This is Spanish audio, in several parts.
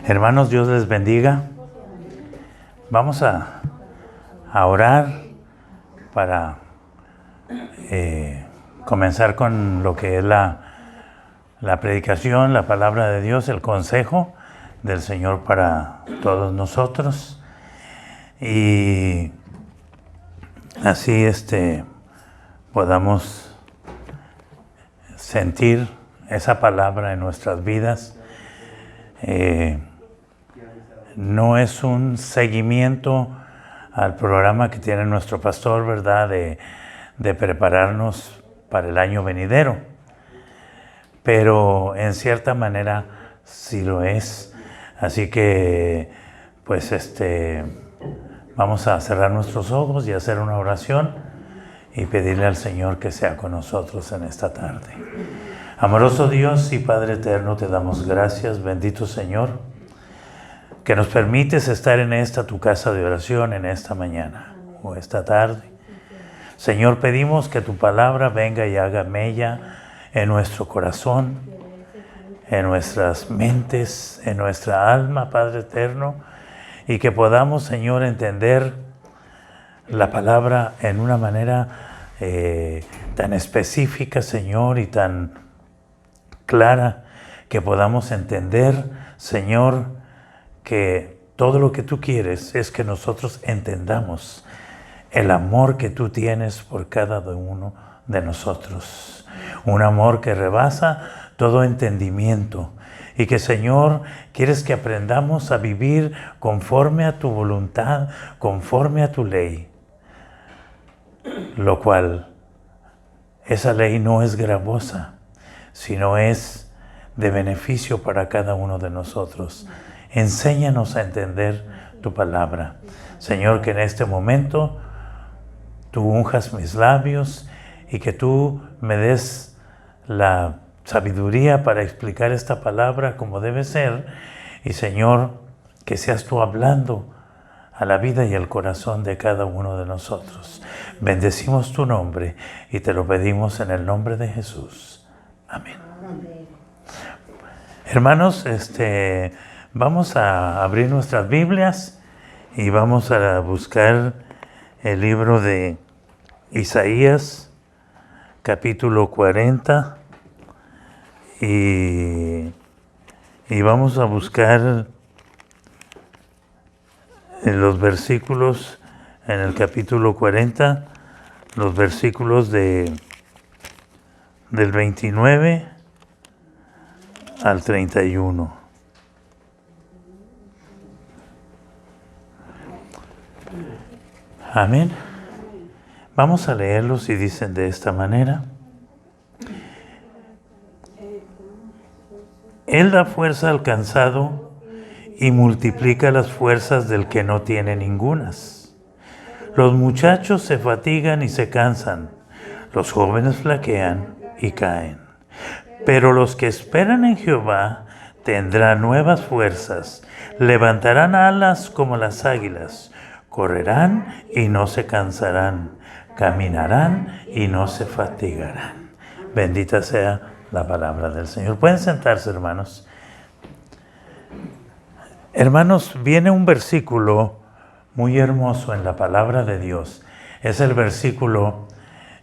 Hermanos, Dios les bendiga. Vamos a orar para comenzar con lo que es la predicación, la palabra de Dios, el consejo del Señor para todos nosotros. Y así podamos sentir esa palabra en nuestras vidas. No es un seguimiento al programa que tiene nuestro pastor, ¿verdad? De prepararnos para el año venidero. Pero en cierta manera sí lo es. Así que, pues, vamos a cerrar nuestros ojos y hacer una oración y pedirle al Señor que sea con nosotros en esta tarde. Amoroso Dios y Padre eterno, te damos gracias, bendito Señor, que nos permites estar en esta tu casa de oración en esta mañana o esta tarde. Señor, pedimos que tu palabra venga y haga mella en nuestro corazón, en nuestras mentes, en nuestra alma, Padre eterno, y que podamos, Señor, entender la palabra en una manera tan específica, Señor, y tan clara, que podamos entender, Señor, que todo lo que tú quieres es que nosotros entendamos el amor que tú tienes por cada uno de nosotros. Un amor que rebasa todo entendimiento y que, Señor, quieres que aprendamos a vivir conforme a tu voluntad, conforme a tu ley, lo cual esa ley no es gravosa, sino es de beneficio para cada uno de nosotros. Enséñanos a entender tu palabra. Señor, que en este momento tú unjas mis labios y que tú me des la sabiduría para explicar esta palabra como debe ser. Y, Señor, que seas tú hablando a la vida y al corazón de cada uno de nosotros. Bendecimos tu nombre y te lo pedimos en el nombre de Jesús. Amén. Hermanos, vamos a abrir nuestras Biblias y vamos a buscar el libro de Isaías, capítulo 40, y vamos a buscar en los versículos, en el capítulo 40, los versículos del 29 al 31. Amén. Vamos a leerlos y dicen de esta manera. Él da fuerza al cansado y multiplica las fuerzas del que no tiene ningunas. Los muchachos se fatigan y se cansan, los jóvenes flaquean y caen. Pero los que esperan en Jehová tendrán nuevas fuerzas, levantarán alas como las águilas, correrán y no se cansarán, caminarán y no se fatigarán. Bendita sea la palabra del Señor. Pueden sentarse, hermanos. Hermanos, viene un versículo muy hermoso en la palabra de Dios. Es el versículo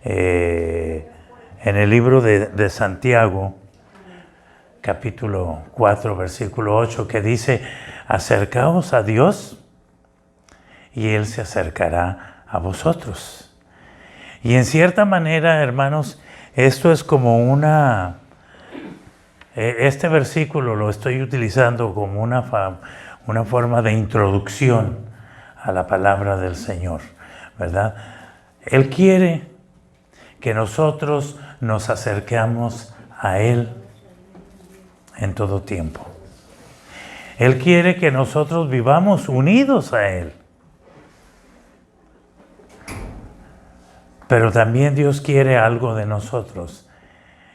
en el libro de Santiago, capítulo 4, versículo 8, que dice: acercaos a Dios y Él se acercará a vosotros. Y en cierta manera, hermanos, esto es como este versículo lo estoy utilizando como una forma de introducción a la palabra del Señor, ¿verdad? Él quiere que nosotros nos acerquemos a Él en todo tiempo. Él quiere que nosotros vivamos unidos a Él. Pero también Dios quiere algo de nosotros.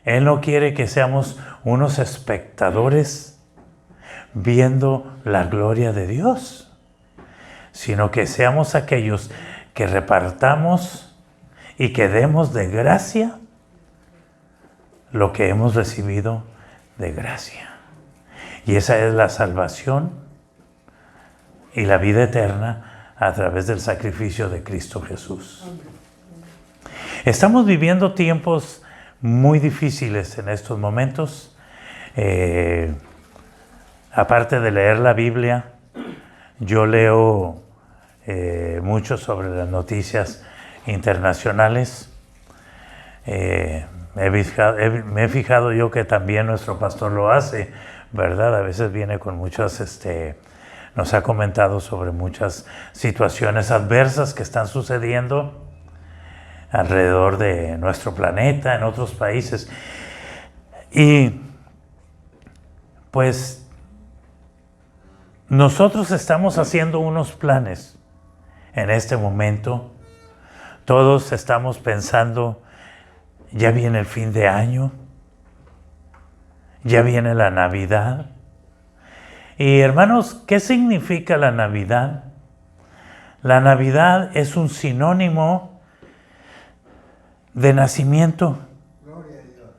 Él no quiere que seamos unos espectadores viendo la gloria de Dios, sino que seamos aquellos que repartamos y que demos de gracia lo que hemos recibido de gracia. Y esa es la salvación y la vida eterna a través del sacrificio de Cristo Jesús. Estamos viviendo tiempos muy difíciles en estos momentos. Aparte de leer la Biblia, yo leo mucho sobre las noticias internacionales. Me he fijado yo que también nuestro pastor lo hace, ¿verdad? A veces viene con muchas, nos ha comentado sobre muchas situaciones adversas que están sucediendo alrededor de nuestro planeta, en otros países. Y pues nosotros estamos haciendo unos planes en este momento. Todos estamos pensando, ya viene el fin de año, ya viene la Navidad. Y hermanos, ¿qué significa la Navidad? La Navidad es un sinónimo de nacimiento. Gloria a Dios.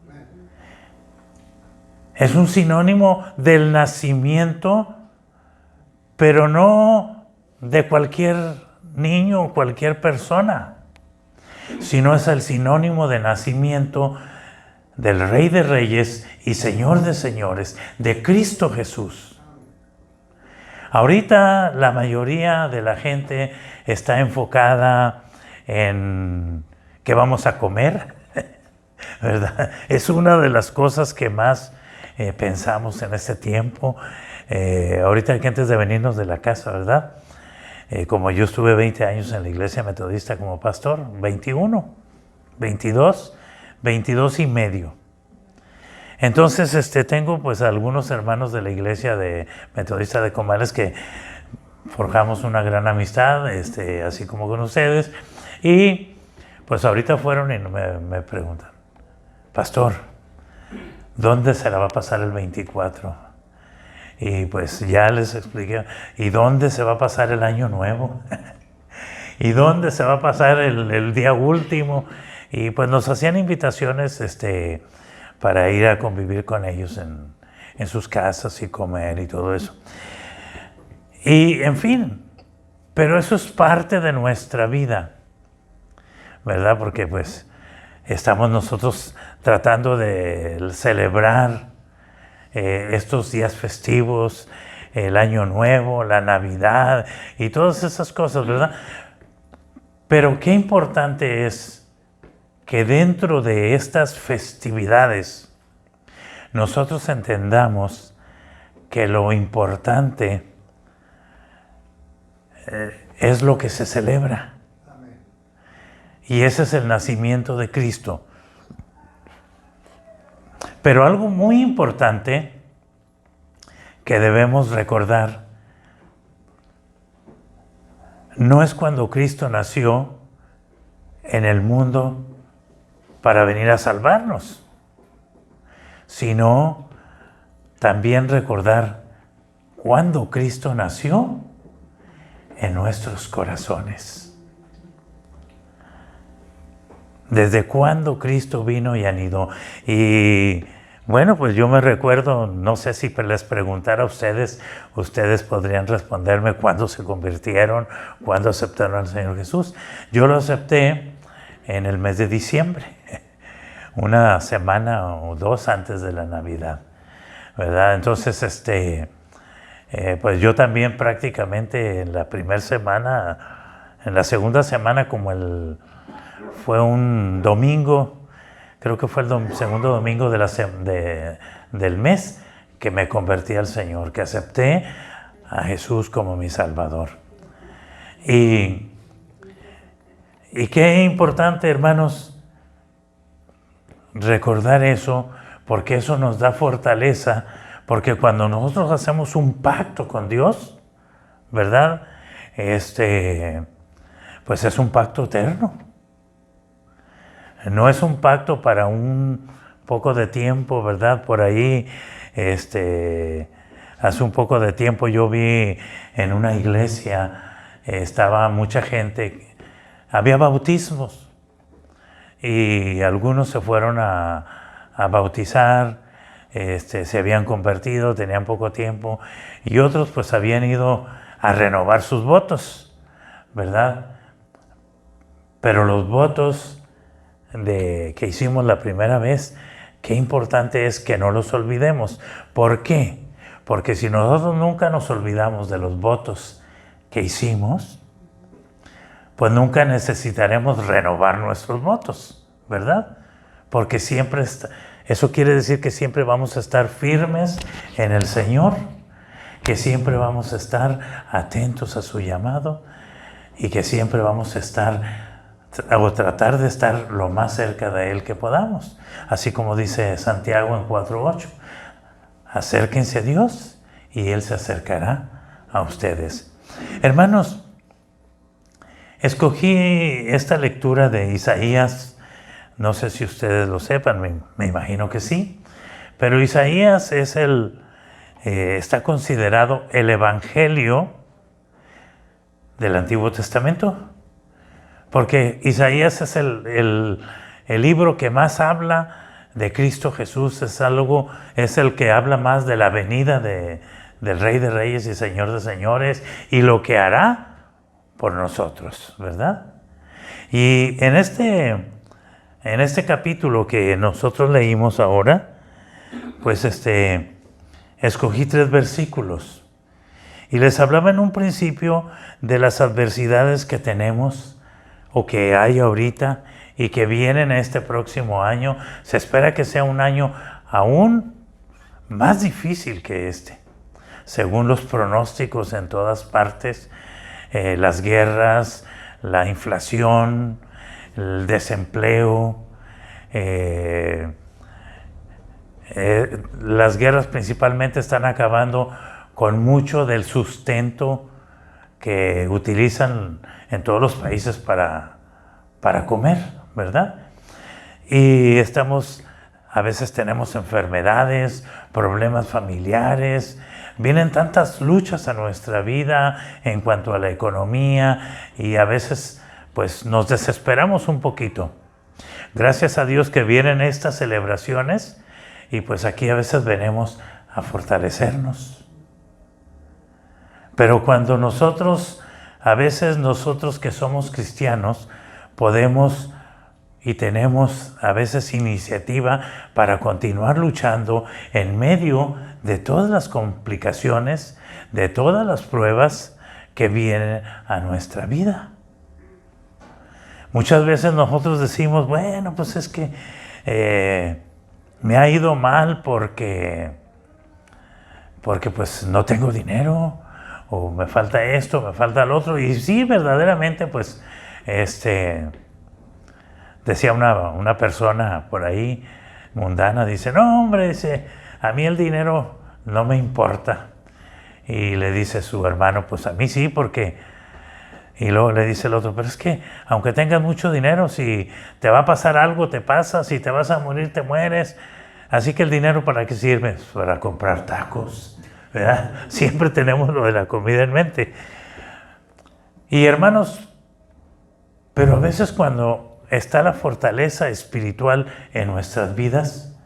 Amén. Es un sinónimo del nacimiento, pero no de cualquier niño o cualquier persona, sino es el sinónimo de nacimiento del Rey de Reyes y Señor de Señores, de Cristo Jesús. Ahorita la mayoría de la gente está enfocada en qué vamos a comer, ¿verdad? Es una de las cosas que más pensamos en este tiempo. Ahorita que antes de venirnos de la casa, ¿verdad? Como yo estuve 20 años en la iglesia metodista como pastor, 21, 22 y medio. Entonces tengo pues algunos hermanos de la iglesia de metodista de Comales que forjamos una gran amistad, así como con ustedes. Y pues ahorita fueron y me preguntan, pastor, ¿dónde se la va a pasar el 24? Y pues ya les expliqué, ¿y dónde se va a pasar el año nuevo? ¿Y dónde se va a pasar el día último? Y pues nos hacían invitaciones para ir a convivir con ellos en sus casas y comer y todo eso. Y en fin, pero eso es parte de nuestra vida, ¿verdad? Porque pues estamos nosotros tratando de celebrar estos días festivos, el Año Nuevo, la Navidad y todas esas cosas, ¿verdad? Pero qué importante es que dentro de estas festividades nosotros entendamos que lo importante es lo que se celebra. Amén. Y ese es el nacimiento de Cristo. Pero algo muy importante que debemos recordar no es cuando Cristo nació en el mundo para venir a salvarnos, sino también recordar cuándo Cristo nació en nuestros corazones. Desde cuándo Cristo vino y anidó. Y bueno, pues yo me recuerdo, no sé si les preguntara a ustedes, ustedes podrían responderme cuándo se convirtieron, cuándo aceptaron al Señor Jesús. Yo lo acepté en el mes de diciembre, una semana o dos antes de la Navidad, ¿verdad? Entonces, pues yo también prácticamente en la primera semana, en la segunda semana fue un domingo, creo que fue el segundo domingo del mes que me convertí al Señor, que acepté a Jesús como mi Salvador. Y qué importante, hermanos, recordar eso, porque eso nos da fortaleza, porque cuando nosotros hacemos un pacto con Dios, ¿verdad? Pues es un pacto eterno. No es un pacto para un poco de tiempo, ¿verdad? Por ahí, hace un poco de tiempo yo vi en una iglesia, estaba mucha gente, había bautismos y algunos se fueron a bautizar se habían convertido, tenían poco tiempo, y otros pues habían ido a renovar sus votos, ¿verdad? Pero los votos que hicimos la primera vez, qué importante es que no los olvidemos. ¿Por qué? Porque si nosotros nunca nos olvidamos de los votos que hicimos, pues nunca necesitaremos renovar nuestros votos, ¿verdad? Porque siempre eso quiere decir que siempre vamos a estar firmes en el Señor, que siempre vamos a estar atentos a su llamado y que siempre vamos a tratar de estar lo más cerca de Él que podamos. Así como dice Santiago en 4:8, acérquense a Dios y Él se acercará a ustedes. Hermanos, escogí esta lectura de Isaías, no sé si ustedes lo sepan, me imagino que sí, pero Isaías está considerado el Evangelio del Antiguo Testamento, porque Isaías es el libro que más habla de Cristo Jesús, es el que habla más de la venida del Rey de Reyes y Señor de Señores y lo que hará por nosotros, ¿verdad? Y en este capítulo que nosotros leímos ahora, pues escogí 3 versículos y les hablaba en un principio de las adversidades que tenemos o que hay ahorita y que vienen este próximo año. Se espera que sea un año aún más difícil que según los pronósticos en todas partes. Las guerras, la inflación, el desempleo, las guerras principalmente están acabando con mucho del sustento que utilizan en todos los países para comer, ¿verdad? Y a veces tenemos enfermedades, problemas familiares, vienen tantas luchas a nuestra vida en cuanto a la economía y a veces pues nos desesperamos un poquito. Gracias a Dios que vienen estas celebraciones y pues aquí a veces venimos a fortalecernos. Pero cuando a veces nosotros que somos cristianos, podemos y tenemos a veces iniciativa para continuar luchando en medio de todas las complicaciones, de todas las pruebas que vienen a nuestra vida. Muchas veces nosotros decimos, bueno, pues es que me ha ido mal porque pues no tengo dinero, o me falta esto, me falta lo otro. Y sí, verdaderamente, pues, decía una persona por ahí, mundana, dice, no, hombre, dice, a mí el dinero no me importa. Y le dice su hermano, pues a mí sí, porque... Y luego le dice el otro, pero es que aunque tengas mucho dinero, si te va a pasar algo, te pasa, si te vas a morir, te mueres. Así que el dinero, ¿para qué sirve? Para comprar tacos, ¿verdad? Siempre tenemos lo de la comida en mente. Y hermanos, pero a veces cuando está la fortaleza espiritual en nuestras vidas,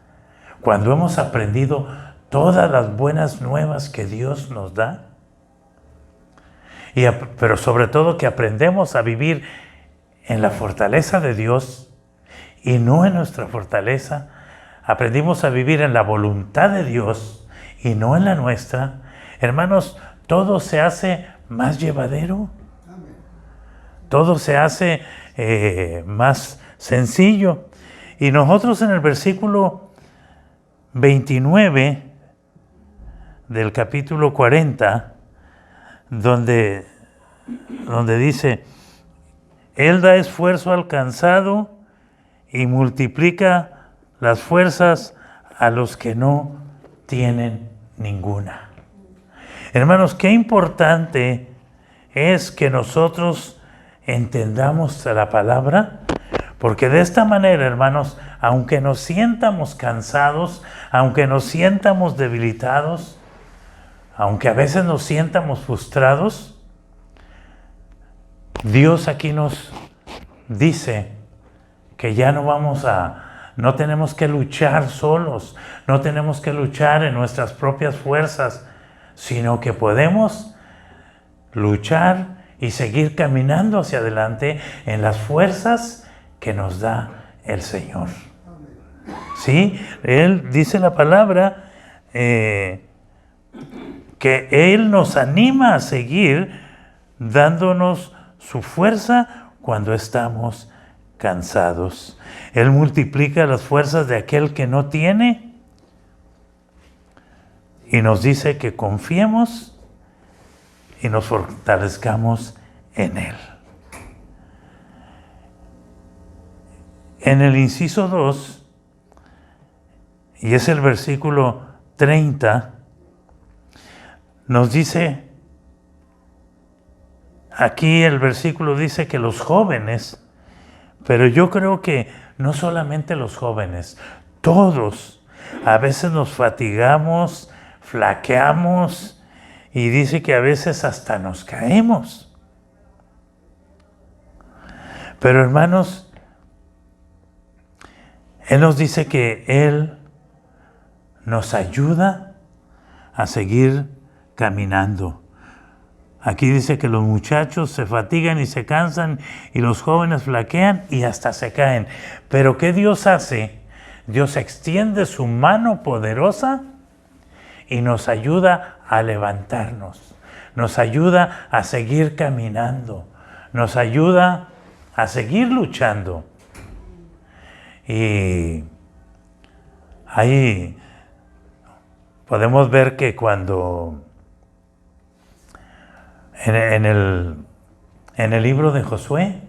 cuando hemos aprendido todas las buenas nuevas que Dios nos da, pero sobre todo que aprendemos a vivir en la fortaleza de Dios y no en nuestra fortaleza, aprendimos a vivir en la voluntad de Dios y no en la nuestra, hermanos, todo se hace más llevadero, todo se hace más sencillo. Y nosotros en el versículo 29 del capítulo 40, donde dice, Él da esfuerzo al cansado y multiplica las fuerzas a los que no tienen ninguna. Hermanos, qué importante es que nosotros entendamos la palabra, porque de esta manera, hermanos, aunque nos sientamos cansados, aunque nos sientamos debilitados, aunque a veces nos sientamos frustrados, Dios aquí nos dice que ya no vamos a No tenemos que luchar solos, no tenemos que luchar en nuestras propias fuerzas, sino que podemos luchar y seguir caminando hacia adelante en las fuerzas que nos da el Señor. ¿Sí? Él dice la palabra que Él nos anima a seguir dándonos su fuerza cuando estamos cansados. Él multiplica las fuerzas de aquel que no tiene y nos dice que confiemos y nos fortalezcamos en Él. En el inciso 2, y es el versículo 30, nos dice, aquí el versículo dice que los jóvenes, pero yo creo que no solamente los jóvenes, todos, a veces nos fatigamos, flaqueamos, y dice que a veces hasta nos caemos. Pero hermanos, Él nos dice que Él nos ayuda a seguir caminando. Aquí dice que los muchachos se fatigan y se cansan y los jóvenes flaquean y hasta se caen. Pero ¿qué Dios hace? Dios extiende su mano poderosa y nos ayuda a levantarnos. Nos ayuda a seguir caminando. Nos ayuda a seguir luchando. Y ahí podemos ver que cuando en el libro de Josué,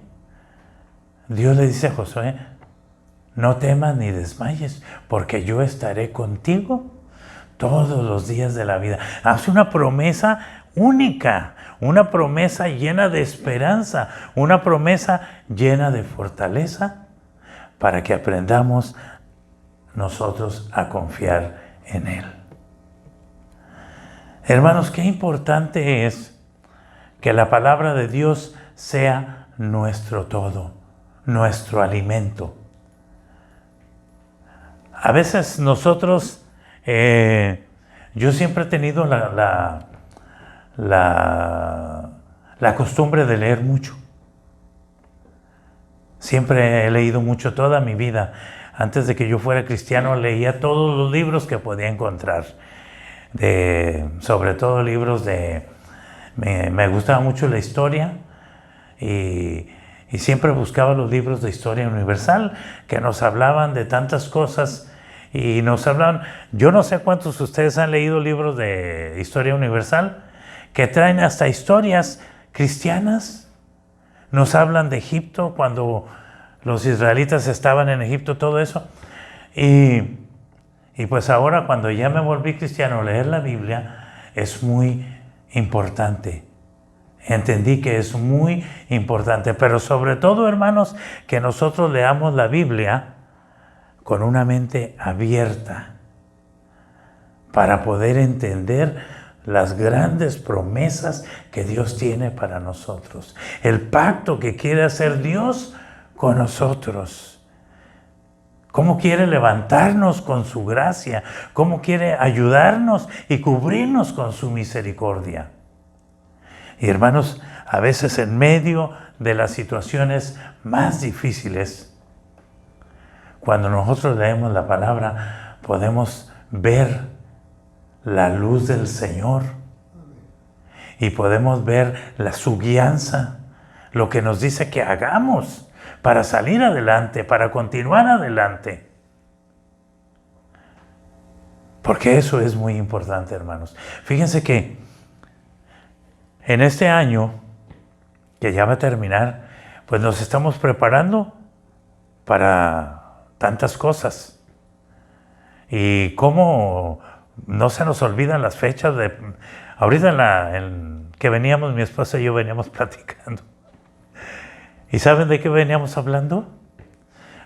Dios le dice a Josué, no temas ni desmayes, porque yo estaré contigo todos los días de la vida. Hace una promesa única, una promesa llena de esperanza, una promesa llena de fortaleza, para que aprendamos nosotros a confiar en Él. Hermanos, qué importante es que la palabra de Dios sea nuestro todo, nuestro alimento. A veces nosotros, yo siempre he tenido la costumbre de leer mucho. Siempre he leído mucho toda mi vida. Antes de que yo fuera cristiano, leía todos los libros que podía encontrar. Sobre todo libros de... Me gustaba mucho la historia y siempre buscaba los libros de historia universal que nos hablaban de tantas cosas y nos hablaban... Yo no sé cuántos de ustedes han leído libros de historia universal que traen hasta historias cristianas. Nos hablan de Egipto, cuando los israelitas estaban en Egipto, todo eso. Y pues ahora, cuando ya me volví cristiano, leer la Biblia es muy importante. Entendí que es muy importante. Pero sobre todo, hermanos, que nosotros leamos la Biblia con una mente abierta para poder entender las grandes promesas que Dios tiene para nosotros. El pacto que quiere hacer Dios con nosotros. Cómo quiere levantarnos con su gracia. Cómo quiere ayudarnos y cubrirnos con su misericordia. Y hermanos, a veces en medio de las situaciones más difíciles, cuando nosotros leemos la palabra, podemos ver la luz del Señor y podemos ver su guianza, lo que nos dice que hagamos para salir adelante, para continuar adelante. Porque eso es muy importante, hermanos. Fíjense que en este año, que ya va a terminar, pues nos estamos preparando para tantas cosas. Y cómo no se nos olvidan las fechas de... Ahorita que veníamos, mi esposa y yo veníamos platicando. ¿Y saben de qué veníamos hablando?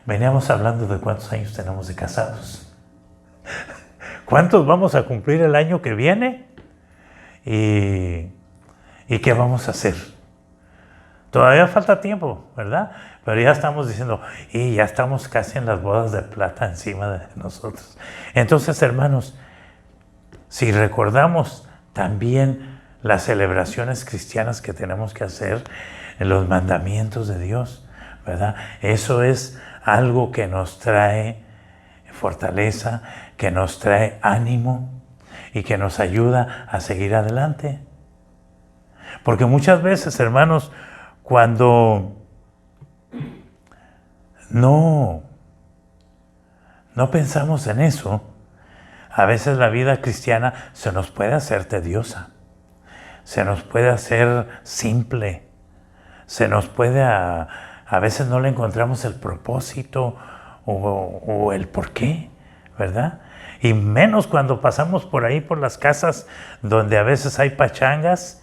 Veníamos hablando de cuántos años tenemos de casados. ¿Cuántos vamos a cumplir el año que viene? ¿Y qué vamos a hacer? Todavía falta tiempo, ¿verdad? Pero ya estamos diciendo, y ya estamos casi en las bodas de plata encima de nosotros. Entonces, hermanos, si recordamos también las celebraciones cristianas que tenemos que hacer, en los mandamientos de Dios, ¿verdad? Eso es algo que nos trae fortaleza, que nos trae ánimo y que nos ayuda a seguir adelante. Porque muchas veces, hermanos, cuando no pensamos en eso, a veces la vida cristiana se nos puede hacer tediosa, se nos puede hacer simple, se nos puede, a veces no le encontramos el propósito o el por qué, ¿verdad? Y menos cuando pasamos por ahí, por las casas donde a veces hay pachangas,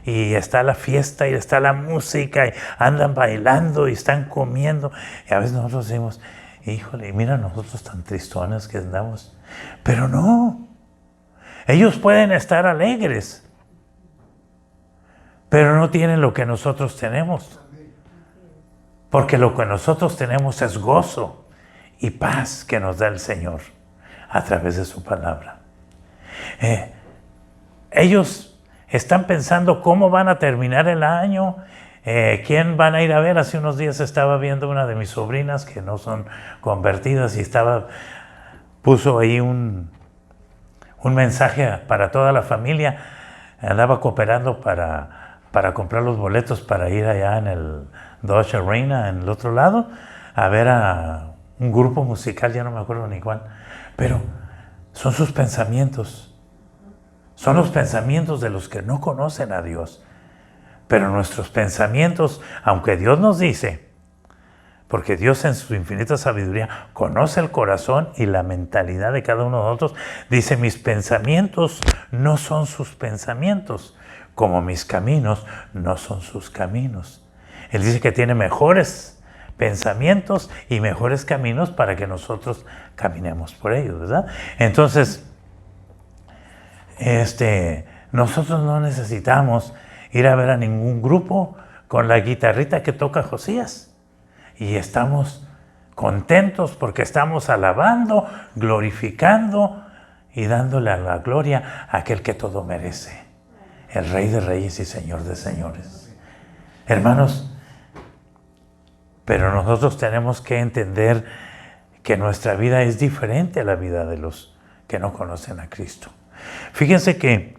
y está la fiesta y está la música y andan bailando y están comiendo. Y a veces nosotros decimos, híjole, mira nosotros tan tristones que andamos. Pero no, ellos pueden estar alegres, pero no tienen lo que nosotros tenemos. Porque lo que nosotros tenemos es gozo y paz que nos da el Señor a través de su palabra. Ellos están pensando cómo van a terminar el año, quién van a ir a ver. Hace unos días estaba viendo una de mis sobrinas que no son convertidas y puso ahí un mensaje para toda la familia. Andaba cooperando para comprar los boletos para ir allá en el Dodge Arena, en el otro lado, a ver a un grupo musical, ya no me acuerdo ni cuál. Pero son sus pensamientos. Son los pensamientos de los que no conocen a Dios. Pero nuestros pensamientos, aunque Dios nos dice, porque Dios en su infinita sabiduría conoce el corazón y la mentalidad de cada uno de nosotros, dice, mis pensamientos no son sus pensamientos, como mis caminos no son sus caminos. Él dice que tiene mejores pensamientos y mejores caminos para que nosotros caminemos por ellos, ¿verdad? Entonces, nosotros no necesitamos ir a ver a ningún grupo con la guitarrita que toca Josías. Y estamos contentos porque estamos alabando, glorificando y dándole a la gloria a aquel que todo merece, el Rey de Reyes y Señor de Señores. Hermanos, pero nosotros tenemos que entender que nuestra vida es diferente a la vida de los que no conocen a Cristo. Fíjense que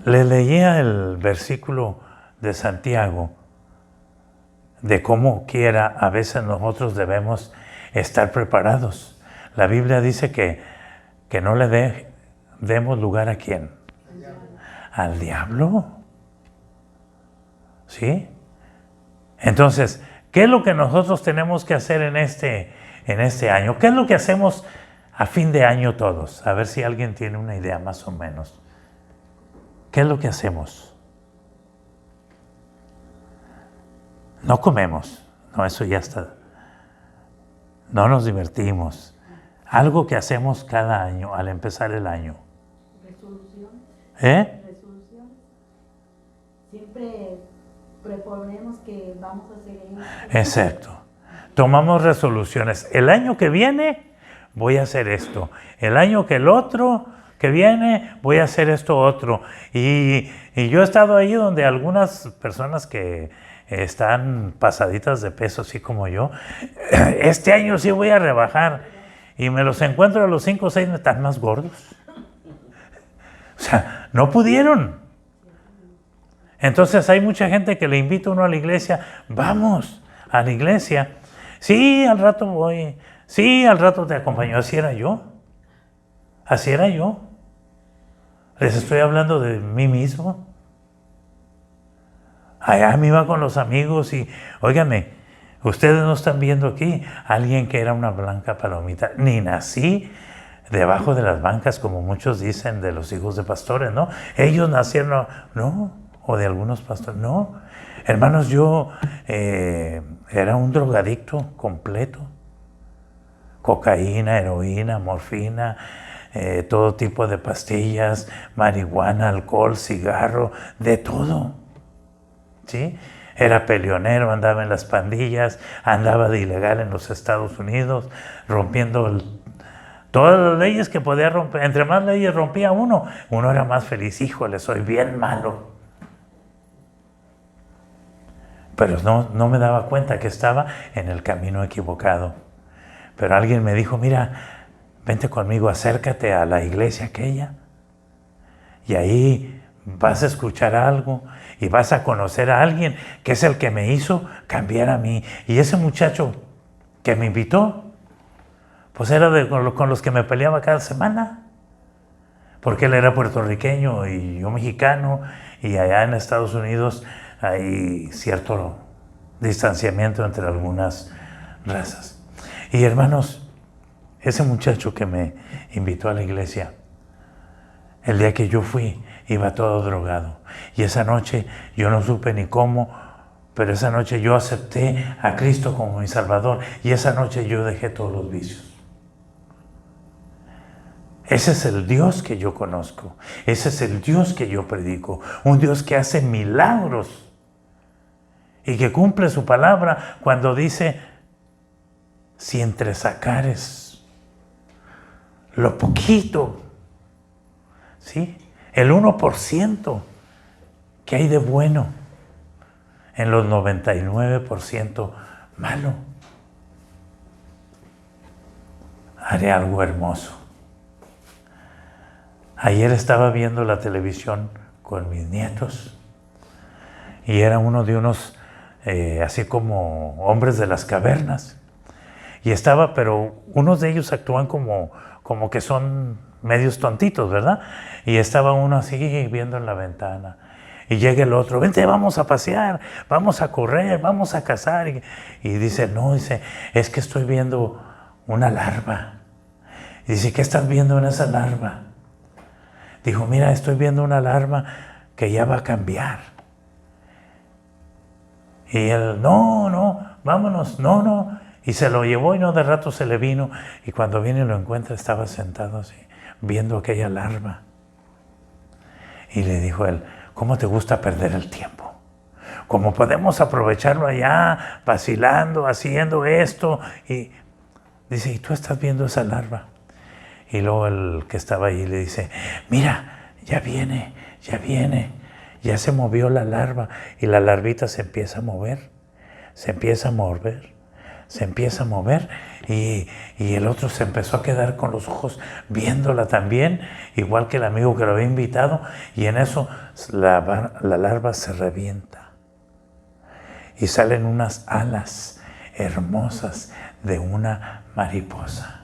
le leía el versículo de Santiago de cómo quiera a veces nosotros debemos estar preparados. La Biblia dice que no le demos lugar ¿a quién? Al diablo. ¿Sí? Entonces, ¿qué es lo que nosotros tenemos que hacer en este año? ¿Qué es lo que hacemos a fin de año todos? A ver si alguien tiene una idea más o menos. ¿Qué es lo que hacemos? No comemos. No, eso ya está. No nos divertimos. Algo que hacemos cada año, al empezar el año. Resoluciones. Resoluciones. Siempre proponemos que vamos a hacer eso. Exacto. Tomamos resoluciones. El año que viene voy a hacer esto. El año que el otro que viene voy a hacer esto otro. Y yo he estado ahí donde algunas personas que están pasaditas de peso, así como yo, este año sí voy a rebajar. Y me los encuentro a los 5 o 6, están más gordos. O sea, no pudieron. Entonces hay mucha gente que le invita a uno a la iglesia. Vamos a la iglesia. Sí, al rato voy. Sí, al rato te acompaño. Así era yo. Así era yo. Les estoy hablando de mí mismo. Allá me iba con los amigos y, óigame, ustedes no están viendo aquí a alguien que era una blanca palomita. Ni nací debajo de las bancas, como muchos dicen de los hijos de pastores, ¿no? Ellos nacieron, no, o de algunos pastores, no. Hermanos, yo era un drogadicto completo. Cocaína, heroína, morfina, todo tipo de pastillas, marihuana, alcohol, cigarro, de todo. ¿sí? Era peleonero, andaba en las pandillas, andaba de ilegal en los Estados Unidos, rompiendo todas las leyes que podía romper. Entre más leyes rompía uno era más feliz. Híjole, soy bien malo. Pero no me daba cuenta que estaba en el camino equivocado. Pero alguien me dijo, mira, vente conmigo, acércate a la iglesia aquella. Y ahí vas a escuchar algo y vas a conocer a alguien que es el que me hizo cambiar a mí. Y ese muchacho que me invitó, pues era con los que me peleaba cada semana. Porque él era puertorriqueño y yo mexicano, y allá en Estados Unidos hay cierto distanciamiento entre algunas razas. Y hermanos, ese muchacho que me invitó a la iglesia, el día que yo fui, iba todo drogado. Y esa noche yo no supe ni cómo, pero esa noche yo acepté a Cristo como mi Salvador. Y esa noche yo dejé todos los vicios. Ese es el Dios que yo conozco. Ese es el Dios que yo predico. Un Dios que hace milagros y que cumple su palabra cuando dice, si entresacares lo poquito, ¿sí?, el 1% que hay de bueno en los 99% malo, haré algo hermoso. Ayer estaba viendo la televisión con mis nietos y era uno de unos así como hombres de las cavernas, y estaba, pero unos de ellos actúan como que son medios tontitos, ¿verdad? Y estaba uno así viendo en la ventana, y llega el otro, vente, vamos a pasear, vamos a correr, vamos a cazar, y dice, no, dice, es que estoy viendo una larva. Y dice, ¿qué estás viendo en esa larva? Dijo, mira, estoy viendo una larva que ya va a cambiar. Y él, no, vámonos, no. Y se lo llevó y no de rato se le vino. Y cuando viene y lo encuentra, estaba sentado así, viendo aquella larva. Y le dijo él, ¿cómo te gusta perder el tiempo? ¿Cómo podemos aprovecharlo allá, vacilando, haciendo esto? Y dice, ¿y tú estás viendo esa larva? Y luego el que estaba ahí le dice, mira, ya viene, ya se movió la larva. Y la larvita se empieza a mover, y el otro se empezó a quedar con los ojos viéndola también, igual que el amigo que lo había invitado, y en eso la larva se revienta y salen unas alas hermosas de una mariposa.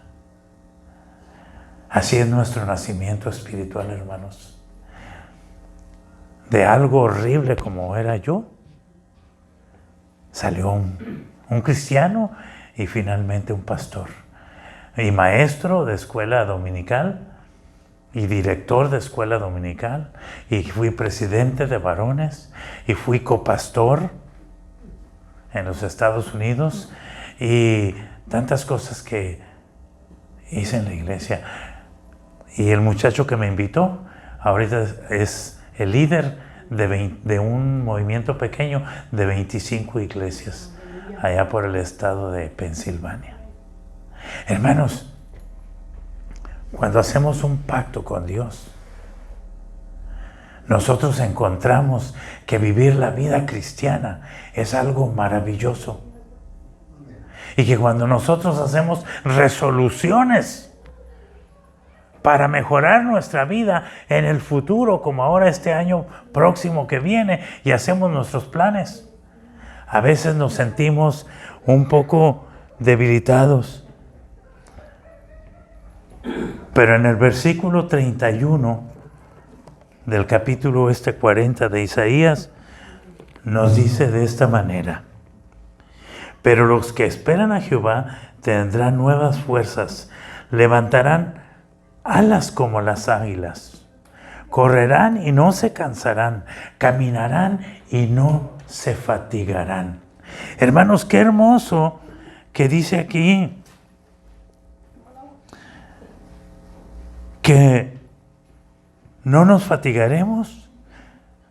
Así es nuestro nacimiento espiritual, hermanos. De algo horrible como era yo, salió un cristiano y finalmente un pastor. Y maestro de escuela dominical y director de escuela dominical. Y fui presidente de varones y fui copastor en los Estados Unidos. Y tantas cosas que hice en la iglesia. Y el muchacho que me invitó ahorita es el líder de un movimiento pequeño de 25 iglesias allá por el estado de Pensilvania. Hermanos, cuando hacemos un pacto con Dios, nosotros encontramos que vivir la vida cristiana es algo maravilloso. Y que cuando nosotros hacemos resoluciones para mejorar nuestra vida en el futuro, como ahora este año próximo que viene, y hacemos nuestros planes, a veces nos sentimos un poco debilitados. Pero en el versículo 31 del capítulo 40 de Isaías, nos dice de esta manera: pero los que esperan a Jehová tendrán nuevas fuerzas, levantarán alas como las águilas, correrán y no se cansarán, caminarán y no se fatigarán. Hermanos, qué hermoso que dice aquí que no nos fatigaremos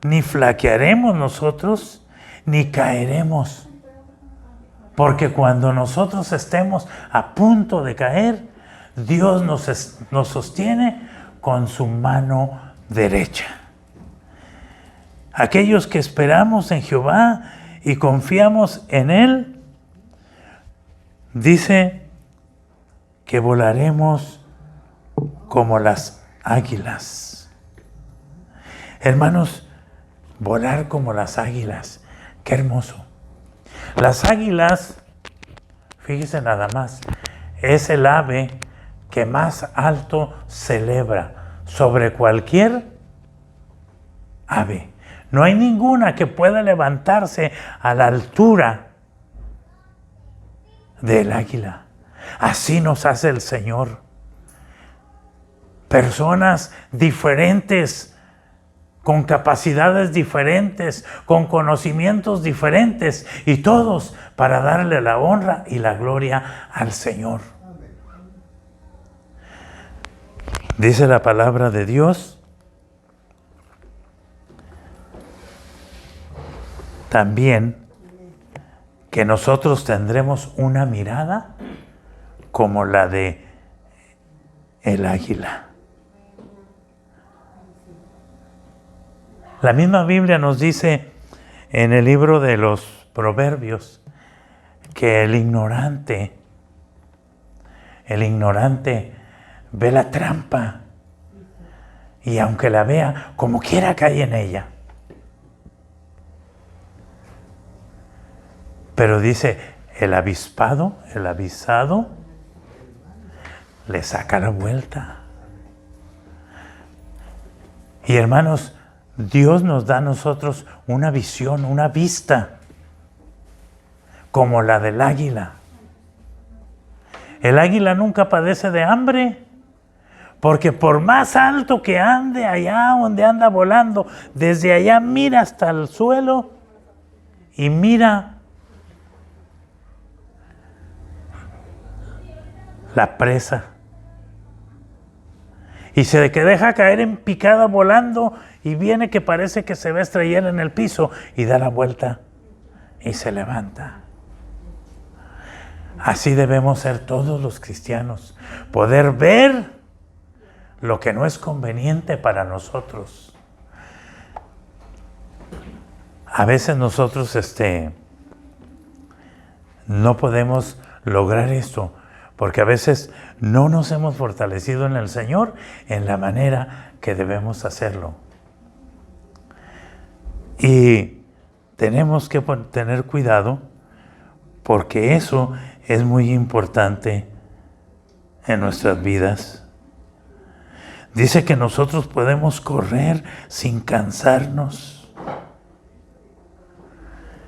ni flaquearemos nosotros ni caeremos. Porque cuando nosotros estemos a punto de caer, Dios nos sostiene con su mano derecha. Aquellos que esperamos en Jehová y confiamos en Él, dice que volaremos como las águilas. Hermanos, volar como las águilas, qué hermoso. Las águilas, fíjense nada más, es el ave que más alto se eleva sobre cualquier ave. No hay ninguna que pueda levantarse a la altura del águila. Así nos hace el Señor. Personas diferentes, con capacidades diferentes, con conocimientos diferentes, y todos para darle la honra y la gloria al Señor. Dice la palabra de Dios también que nosotros tendremos una mirada como la de el águila. La misma Biblia nos dice en el libro de los Proverbios que el ignorante ve la trampa y aunque la vea, como quiera cae en ella. Pero dice, el avisado le saca la vuelta. Y hermanos, Dios nos da a nosotros una visión, una vista, como la del águila. El águila nunca padece de hambre, porque por más alto que ande allá donde anda volando, desde allá mira hasta el suelo y mira la presa. Y se deja caer en picada volando y viene que parece que se va a estrellar en el piso y da la vuelta y se levanta. Así debemos ser todos los cristianos, poder ver lo que no es conveniente para nosotros. A veces nosotros no podemos lograr esto, porque a veces no nos hemos fortalecido en el Señor en la manera que debemos hacerlo. Y tenemos que tener cuidado, porque eso es muy importante en nuestras vidas. Dice que nosotros podemos correr sin cansarnos.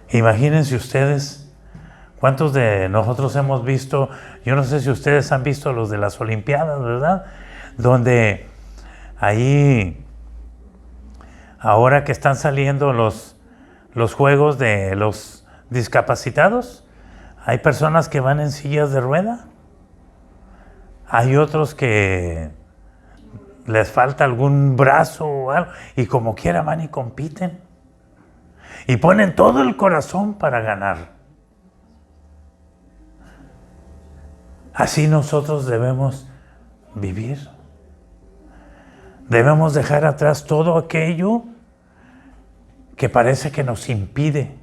Imagínense ustedes, ¿cuántos de nosotros hemos visto? Yo no sé si ustedes han visto los de las Olimpiadas, ¿verdad? Donde ahí, ahora que están saliendo los juegos de los discapacitados, hay personas que van en sillas de rueda. Hay otros que les falta algún brazo o algo, y como quiera van y compiten. Y ponen todo el corazón para ganar. Así nosotros debemos vivir. Debemos dejar atrás todo aquello que parece que nos impide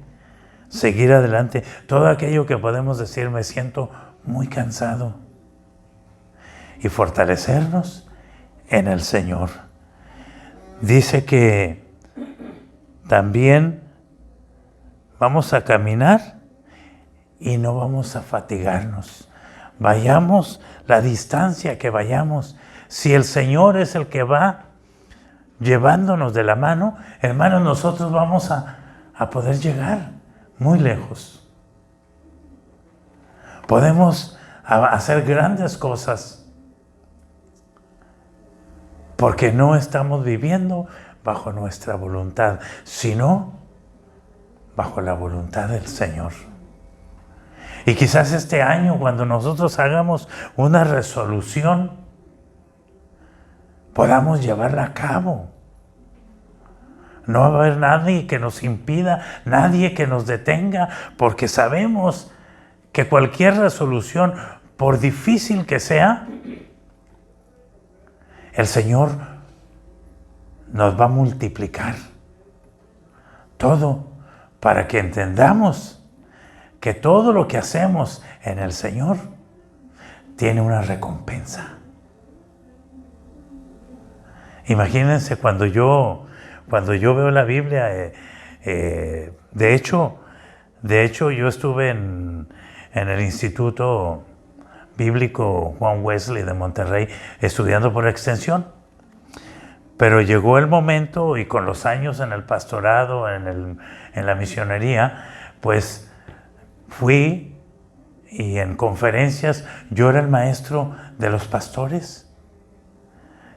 seguir adelante. Todo aquello que podemos decir, me siento muy cansado. Y fortalecernos en el Señor. Dice que también vamos a caminar y no vamos a fatigarnos. Vayamos la distancia que vayamos. Si el Señor es el que va llevándonos de la mano, hermanos, nosotros vamos a poder llegar muy lejos. Podemos hacer grandes cosas porque no estamos viviendo bajo nuestra voluntad, sino bajo la voluntad del Señor. Y quizás este año, cuando nosotros hagamos una resolución, podamos llevarla a cabo. No va a haber nadie que nos impida, nadie que nos detenga, porque sabemos que cualquier resolución, por difícil que sea, el Señor nos va a multiplicar todo para que entendamos que todo lo que hacemos en el Señor tiene una recompensa. Imagínense cuando yo veo la Biblia, de hecho yo estuve en el Instituto Bíblico Juan Wesley de Monterrey estudiando por extensión, pero llegó el momento y con los años en el pastorado, en la misionería, pues fui y en conferencias yo era el maestro de los pastores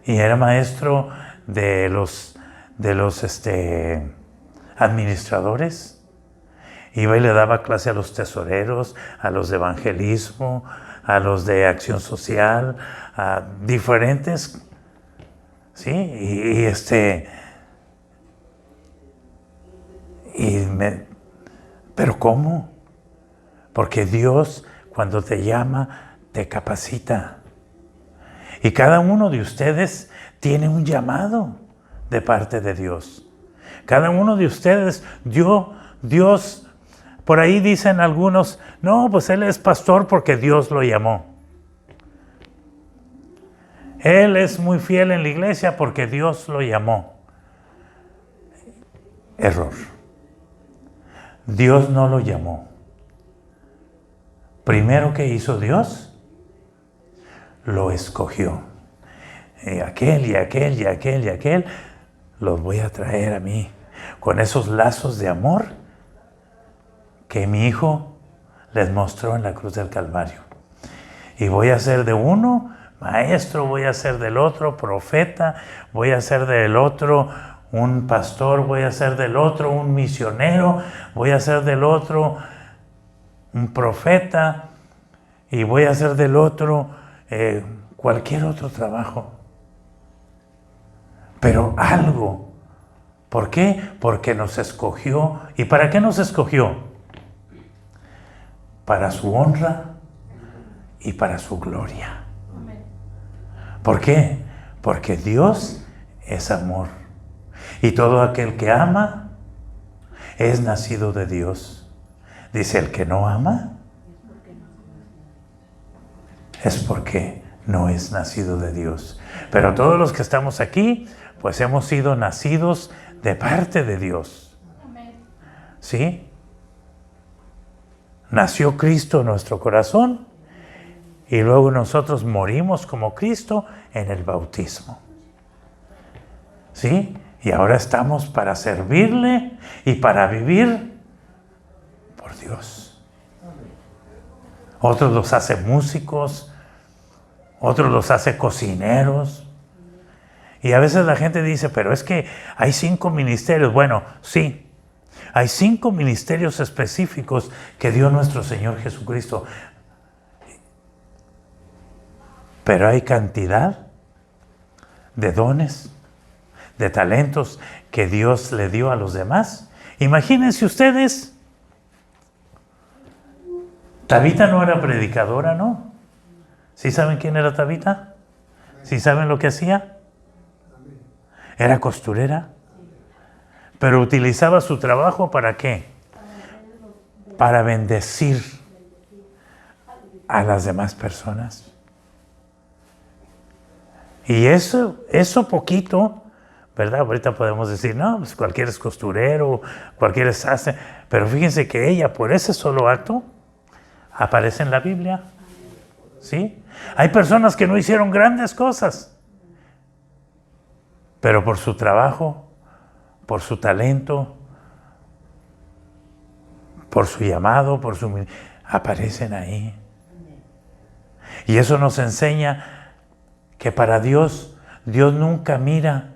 y era maestro de los administradores. Iba y le daba clase a los tesoreros, a los de evangelismo, a los de acción social, a diferentes, ¿sí? ¿Pero cómo? Porque Dios, cuando te llama, te capacita. Y cada uno de ustedes tiene un llamado de parte de Dios. Cada uno de ustedes, Dios, por ahí dicen algunos, no, pues él es pastor porque Dios lo llamó. Él es muy fiel en la iglesia porque Dios lo llamó. Error. Dios no lo llamó. Primero que hizo Dios, lo escogió. Y aquel y aquel y aquel y aquel los voy a traer a mí con esos lazos de amor que mi Hijo les mostró en la cruz del Calvario. Y voy a hacer de uno maestro, voy a hacer del otro profeta, voy a hacer del otro un pastor, voy a hacer del otro un misionero, voy a hacer del otro un profeta y voy a hacer del otro cualquier otro trabajo. Pero algo. ¿Por qué? Porque nos escogió. ¿Y para qué nos escogió? Para su honra y para su gloria. ¿Por qué? Porque Dios es amor. Y todo aquel que ama es nacido de Dios. Dice, el que no ama es porque no es nacido de Dios. Pero todos los que estamos aquí, pues hemos sido nacidos de parte de Dios. ¿Sí? Nació Cristo en nuestro corazón y luego nosotros morimos como Cristo en el bautismo. ¿Sí? Y ahora estamos para servirle y para vivir por Dios. Otros los hace músicos, otros los hace cocineros. Y a veces la gente dice, pero es que hay 5 ministerios. Bueno, sí, hay 5 ministerios específicos que dio nuestro Señor Jesucristo. Pero hay cantidad de dones, de talentos que Dios le dio a los demás. Imagínense ustedes, Tabita no era predicadora, ¿no? ¿Sí saben quién era Tabita? ¿Sí saben lo que hacía? Era costurera. Pero utilizaba su trabajo ¿para qué? Para bendecir a las demás personas. Y eso poquito, ¿verdad? Ahorita podemos decir, no, pues cualquiera es costurero, cualquiera es hace. Pero fíjense que ella, por ese solo acto, aparece en la Biblia. ¿Sí? Hay personas que no hicieron grandes cosas, pero por su trabajo, por su talento, por su llamado, aparecen ahí. Y eso nos enseña que para Dios nunca mira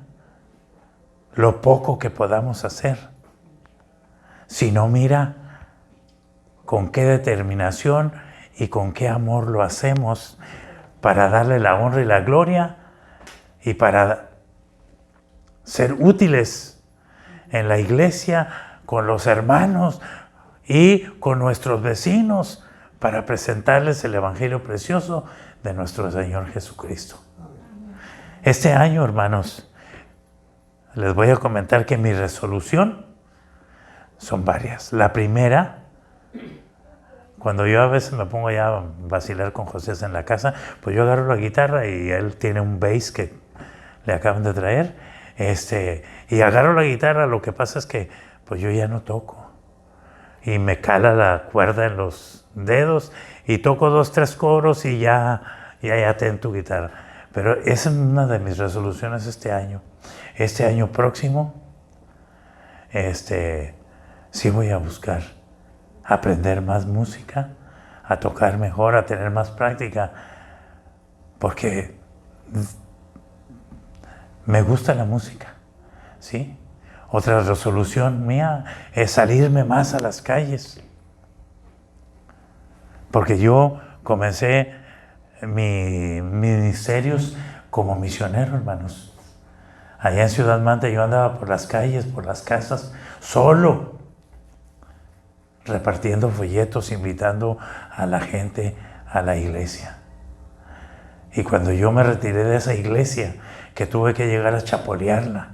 lo poco que podamos hacer, sino mira con qué determinación y con qué amor lo hacemos para darle la honra y la gloria y para ser útiles en la iglesia, con los hermanos y con nuestros vecinos para presentarles el Evangelio precioso de nuestro Señor Jesucristo. Este año, hermanos, les voy a comentar que mi resolución son varias. La primera, cuando yo a veces me pongo ya a vacilar con José en la casa, pues yo agarro la guitarra y él tiene un bass que le acaban de traer, y agarro la guitarra. Lo que pasa es que pues yo ya no toco y me cala la cuerda en los dedos y toco 2, 3 coros y ya ten tu guitarra. Pero esa es una de mis resoluciones este año. Este año próximo, sí voy a buscar aprender más música, a tocar mejor, a tener más práctica, porque me gusta la música, ¿sí? Otra resolución mía es salirme más a las calles, porque yo comencé mis ministerios como misionero, hermanos. Allá en Ciudad Mante yo andaba por las calles, por las casas, solo, repartiendo folletos, invitando a la gente a la iglesia. Y cuando yo me retiré de esa iglesia, que tuve que llegar a chapolearla,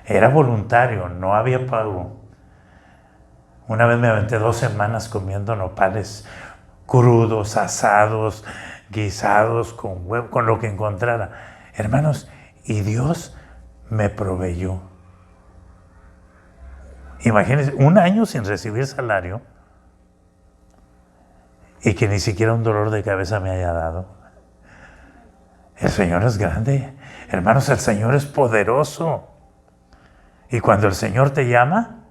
era voluntario, no había pago. Una vez me aventé 2 semanas comiendo nopales crudos, asados, guisados, con huevo, con lo que encontrara. Hermanos, y Dios me proveyó. Imagínense, 1 año sin recibir salario y que ni siquiera un dolor de cabeza me haya dado. El Señor es grande. Hermanos, el Señor es poderoso. Y cuando el Señor te llama,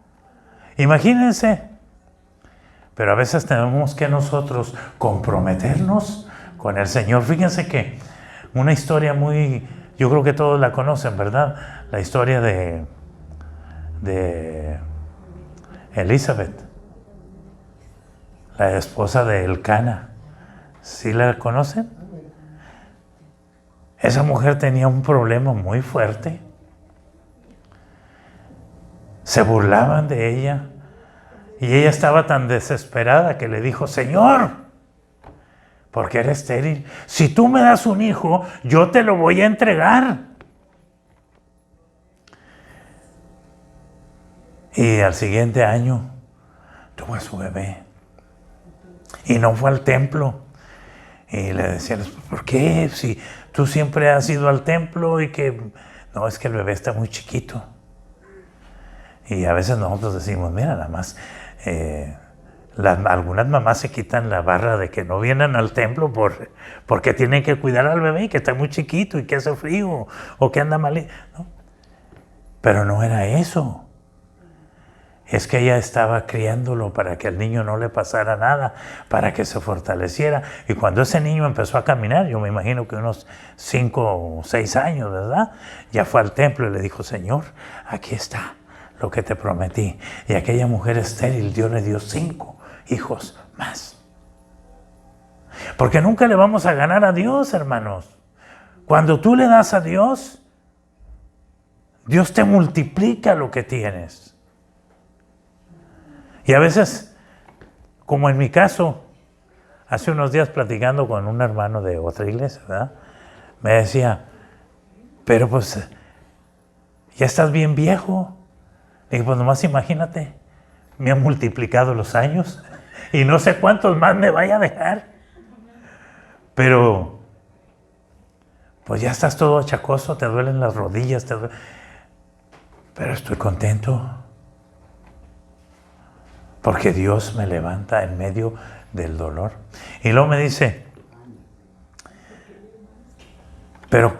imagínense. Pero a veces tenemos que nosotros comprometernos con el Señor. Fíjense que una historia muy, yo creo que todos la conocen, ¿verdad? La historia de Elizabeth, la esposa de Elcana. ¿Sí la conocen? Esa mujer tenía un problema muy fuerte. Se burlaban de ella. Y ella estaba tan desesperada que le dijo: Señor, porque eres estéril, si tú me das un hijo, yo te lo voy a entregar. Y al siguiente año tuvo a su bebé. Y no fue al templo. Y le decían: ¿por qué? Si tú siempre has ido al templo y que... No, es que el bebé está muy chiquito. Y a veces nosotros decimos: mira, nada más... algunas mamás se quitan la barra de que no vienen al templo porque tienen que cuidar al bebé, que está muy chiquito y que hace frío o que anda mal, ¿no? Pero no era eso. Es que ella estaba criándolo para que al niño no le pasara nada, para que se fortaleciera. Y cuando ese niño empezó a caminar, yo me imagino que unos 5 o 6 años, ¿verdad? Ya fue al templo y le dijo: Señor, aquí está lo que te prometí. Y aquella mujer estéril, Dios le dio 5 hijos más. Porque nunca le vamos a ganar a Dios, hermanos. Cuando tú le das a Dios, Dios te multiplica lo que tienes. Y a veces, como en mi caso, hace unos días platicando con un hermano de otra iglesia, ¿verdad? Me decía: pero pues ya estás bien viejo. Le dije: pues nomás imagínate, me han multiplicado los años y no sé cuántos más me vaya a dejar. Pero pues ya estás todo achacoso, te duelen las rodillas, pero estoy contento porque Dios me levanta en medio del dolor. Y luego me dice: pero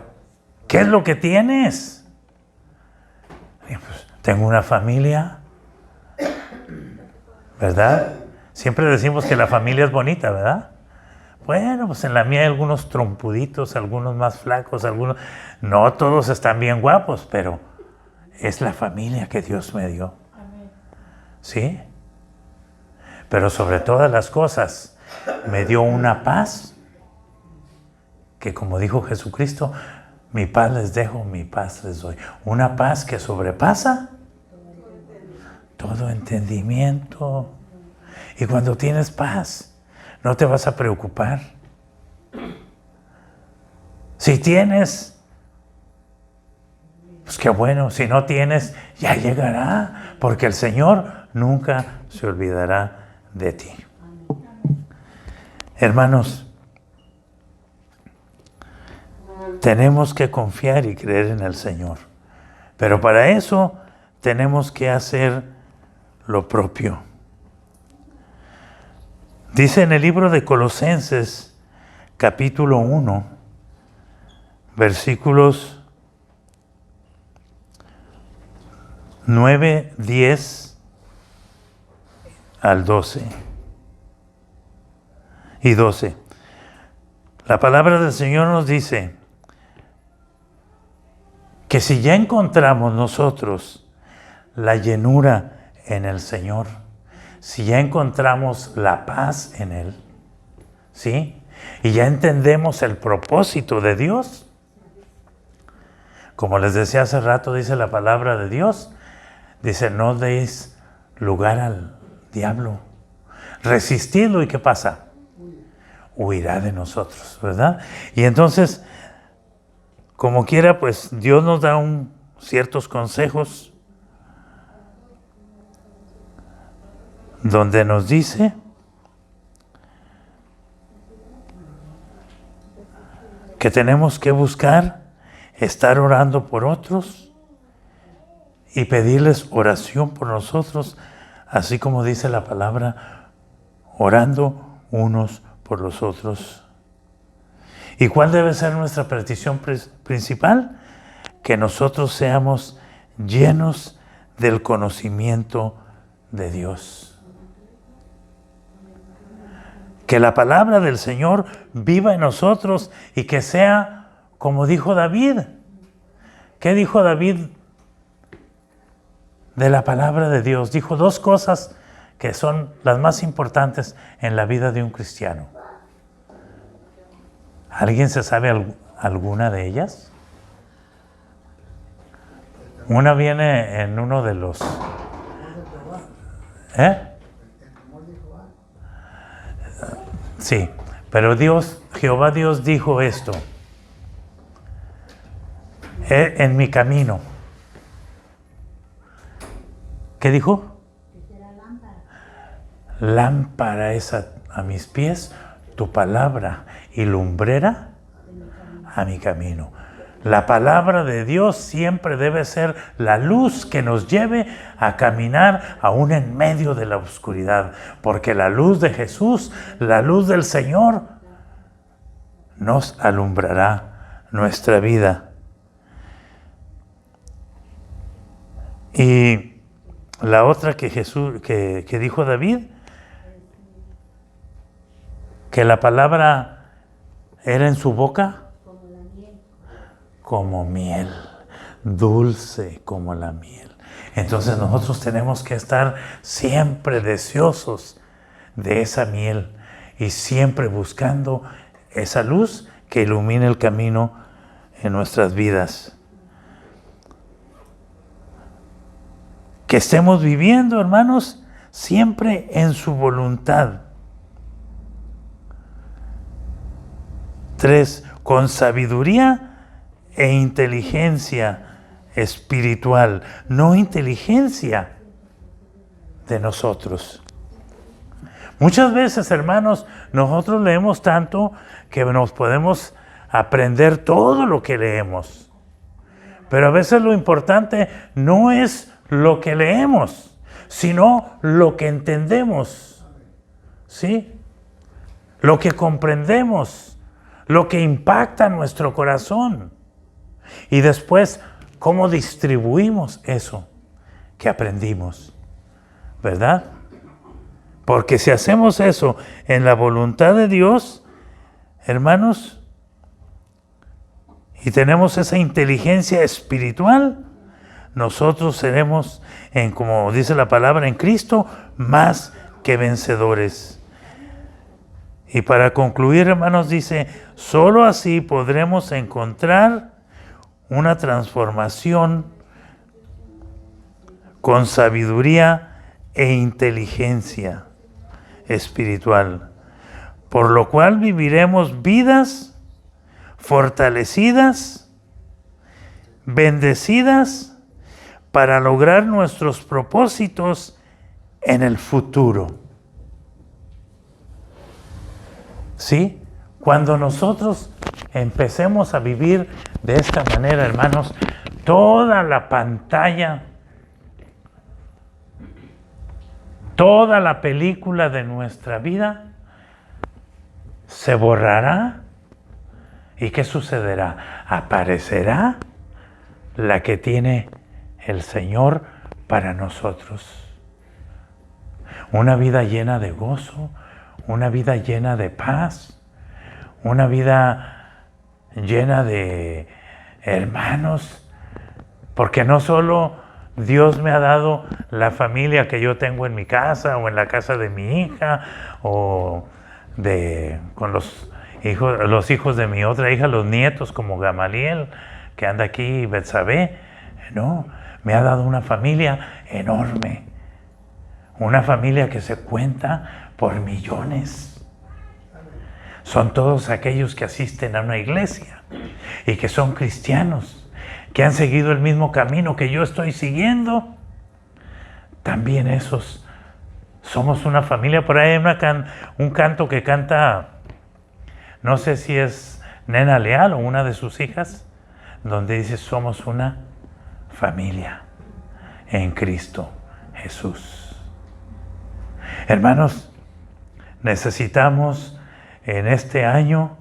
¿qué es lo que tienes? Y pues, tengo una familia, ¿verdad? Siempre decimos que la familia es bonita, ¿verdad? Bueno, pues en la mía hay algunos trompuditos, algunos más flacos, algunos... No todos están bien guapos, pero es la familia que Dios me dio. ¿Sí? Pero sobre todas las cosas, me dio una paz que, como dijo Jesucristo, Mi paz les dejo, mi paz les doy. Una paz que sobrepasa todo entendimiento. Y cuando tienes paz, no te vas a preocupar. Si tienes, pues qué bueno. Si no tienes, ya llegará, porque el Señor nunca se olvidará de ti. Hermanos, tenemos que confiar y creer en el Señor. Pero para eso tenemos que hacer lo propio. Dice en el libro de Colosenses, capítulo 1, versículos 9, 10 al 12 y 12. La palabra del Señor nos dice que si ya encontramos nosotros la llenura en el Señor, si ya encontramos la paz en Él, ¿sí? Y ya entendemos el propósito de Dios, como les decía hace rato, dice la palabra de Dios, dice, no deis lugar al diablo, resistidlo, ¿y qué pasa? Huirá de nosotros, ¿verdad? Y entonces, como quiera, pues Dios nos da ciertos consejos donde nos dice que tenemos que buscar estar orando por otros y pedirles oración por nosotros, así como dice la palabra, orando unos por los otros. ¿Y cuál debe ser nuestra petición principal? Que nosotros seamos llenos del conocimiento de Dios. Que la palabra del Señor viva en nosotros y que sea como dijo David. ¿Qué dijo David de la palabra de Dios? Dijo dos cosas que son las más importantes en la vida de un cristiano. ¿Alguien se sabe alguna de ellas? Una viene en uno de los... Sí, pero Jehová Dios dijo esto, en mi camino. ¿Qué dijo? Lámpara es a mis pies tu palabra y lumbrera a mi camino. La palabra de Dios siempre debe ser la luz que nos lleve a caminar aún en medio de la oscuridad, porque la luz de Jesús, la luz del Señor, nos alumbrará nuestra vida. Y la otra que dijo David, que la palabra era en su boca como miel, dulce como la miel. Entonces nosotros tenemos que estar siempre deseosos de esa miel y siempre buscando esa luz que ilumine el camino en nuestras vidas. Que estemos viviendo, hermanos, siempre en su voluntad. 3, con sabiduría e inteligencia espiritual, no inteligencia de nosotros. Muchas veces, hermanos, nosotros leemos tanto que nos podemos aprender todo lo que leemos. Pero a veces lo importante no es lo que leemos, sino lo que entendemos, ¿sí? Lo que comprendemos, lo que impacta nuestro corazón. Y después, ¿cómo distribuimos eso que aprendimos? ¿Verdad? Porque si hacemos eso en la voluntad de Dios, hermanos, y tenemos esa inteligencia espiritual, nosotros seremos, como dice la palabra, en Cristo, más que vencedores. Y para concluir, hermanos, dice, solo así podremos encontrar una transformación con sabiduría e inteligencia espiritual, por lo cual viviremos vidas fortalecidas, bendecidas, para lograr nuestros propósitos en el futuro. ¿Sí? Cuando nosotros empecemos a vivir de esta manera, hermanos, toda la pantalla, toda la película de nuestra vida se borrará. ¿Y qué sucederá? Aparecerá la que tiene el Señor para nosotros. Una vida llena de gozo, una vida llena de paz, una vida llena de hermanos, porque no solo Dios me ha dado la familia que yo tengo en mi casa o en la casa de mi hija o con los hijos de mi otra hija, los nietos como Gamaliel, que anda aquí, Betsabé. No, me ha dado una familia enorme, una familia que se cuenta por millones. Son todos aquellos que asisten a una iglesia y que son cristianos, que han seguido el mismo camino que yo estoy siguiendo. También esos somos una familia. Por ahí hay un canto que canta, no sé si es Nena Leal o una de sus hijas, donde dice: somos una familia en Cristo Jesús. Hermanos, necesitamos en este año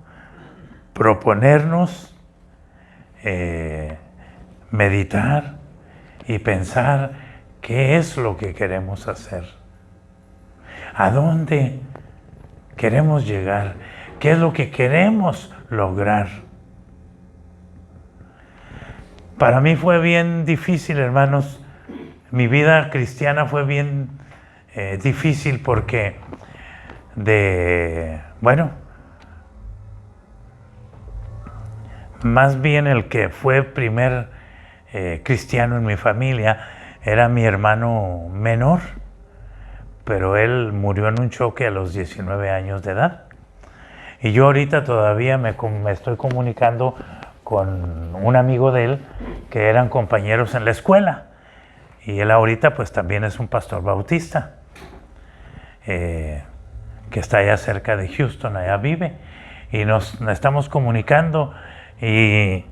proponernos meditar y pensar qué es lo que queremos hacer, a dónde queremos llegar, qué es lo que queremos lograr. Para mí fue bien difícil, hermanos. Mi vida cristiana fue bien difícil porque más bien el que fue primer cristiano en mi familia era mi hermano menor, pero él murió en un choque a los 19 años de edad. Y yo ahorita todavía me estoy comunicando con un amigo de él que eran compañeros en la escuela. Y él ahorita pues también es un pastor bautista, que está allá cerca de Houston, allá vive. Y nos estamos comunicando y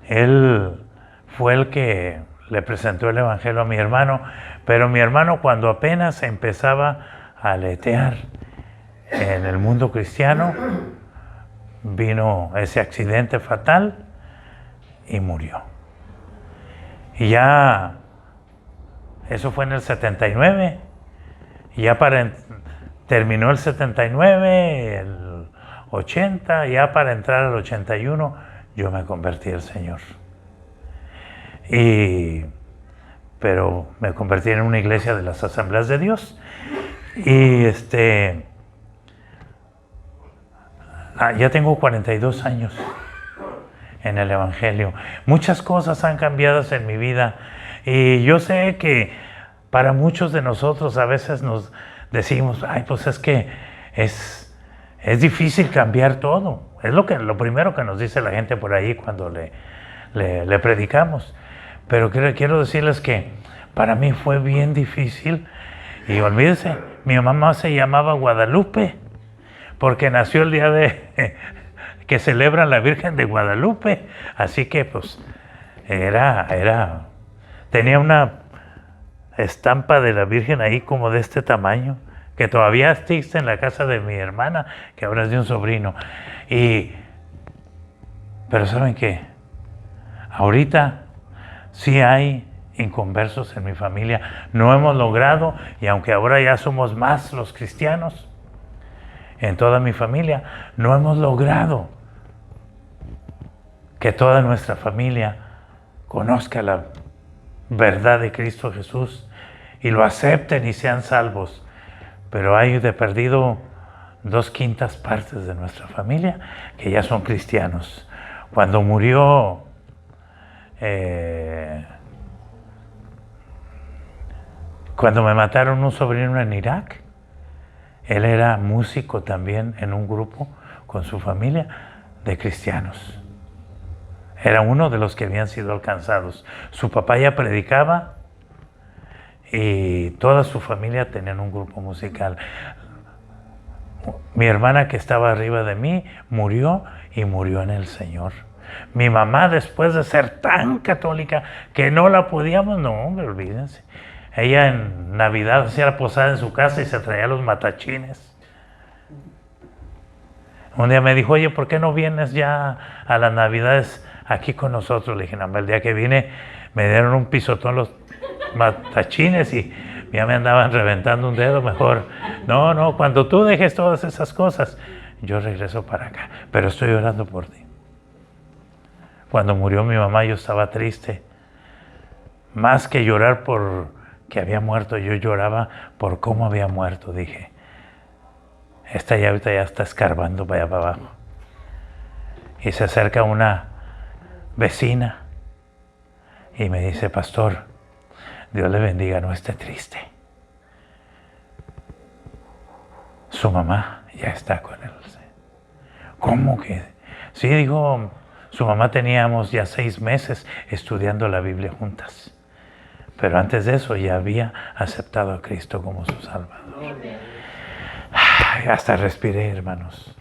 él fue el que le presentó el evangelio a mi hermano. Pero mi hermano, cuando apenas empezaba a aletear en el mundo cristiano, vino ese accidente fatal y murió. Y ya, eso fue en el 79, y ya terminó el 79, el 80, ya para entrar al 81, yo me convertí al Señor. Pero me convertí en una iglesia de las Asambleas de Dios. Y ya tengo 42 años en el Evangelio. Muchas cosas han cambiado en mi vida. Y yo sé que para muchos de nosotros a veces nos decimos: ay, pues es que es difícil cambiar todo. Es lo primero que nos dice la gente por ahí cuando le predicamos. Pero quiero decirles que para mí fue bien difícil. Y olvídense, mi mamá se llamaba Guadalupe, porque nació el día que celebran la Virgen de Guadalupe. Así que pues tenía una estampa de la Virgen ahí como de este tamaño, que todavía existe en la casa de mi hermana, que ahora es de un sobrino. Pero ¿saben qué? Ahorita sí hay inconversos en mi familia. No hemos logrado, y aunque ahora ya somos más los cristianos en toda mi familia, no hemos logrado que toda nuestra familia conozca la verdad de Cristo Jesús y lo acepten y sean salvos. Pero hay de perdido 2/5 partes de nuestra familia que ya son cristianos. Cuando murió cuando me mataron un sobrino en Irak, él era músico también en un grupo con su familia de cristianos. Era uno de los que habían sido alcanzados. Su papá ya predicaba y toda su familia tenían un grupo musical. Mi hermana, que estaba arriba de mí, murió y murió en el Señor. Mi mamá, después de ser tan católica que no la podíamos, no, hombre, olvídense. Ella en Navidad hacía la posada en su casa y se traía los matachines. Un día me dijo, oye, ¿por qué no vienes ya a las Navidades aquí con nosotros? Le dije, no, el día que vine me dieron un pisotón los matachines y ya me andaban reventando un dedo. Mejor, no, cuando tú dejes todas esas cosas, yo regreso para acá, pero estoy orando por ti. Cuando murió mi mamá yo estaba triste. Más que llorar por que había muerto, yo lloraba por cómo había muerto. Dije, esta ya ahorita ya está escarbando para allá para abajo. Y se acerca una vecina y me dice, pastor, Dios le bendiga, no esté triste. Su mamá ya está con él. ¿Cómo que? Sí, dijo, su mamá teníamos ya 6 meses estudiando la Biblia juntas. Pero antes de eso ya había aceptado a Cristo como su Salvador. Ay, hasta respiré, hermanos.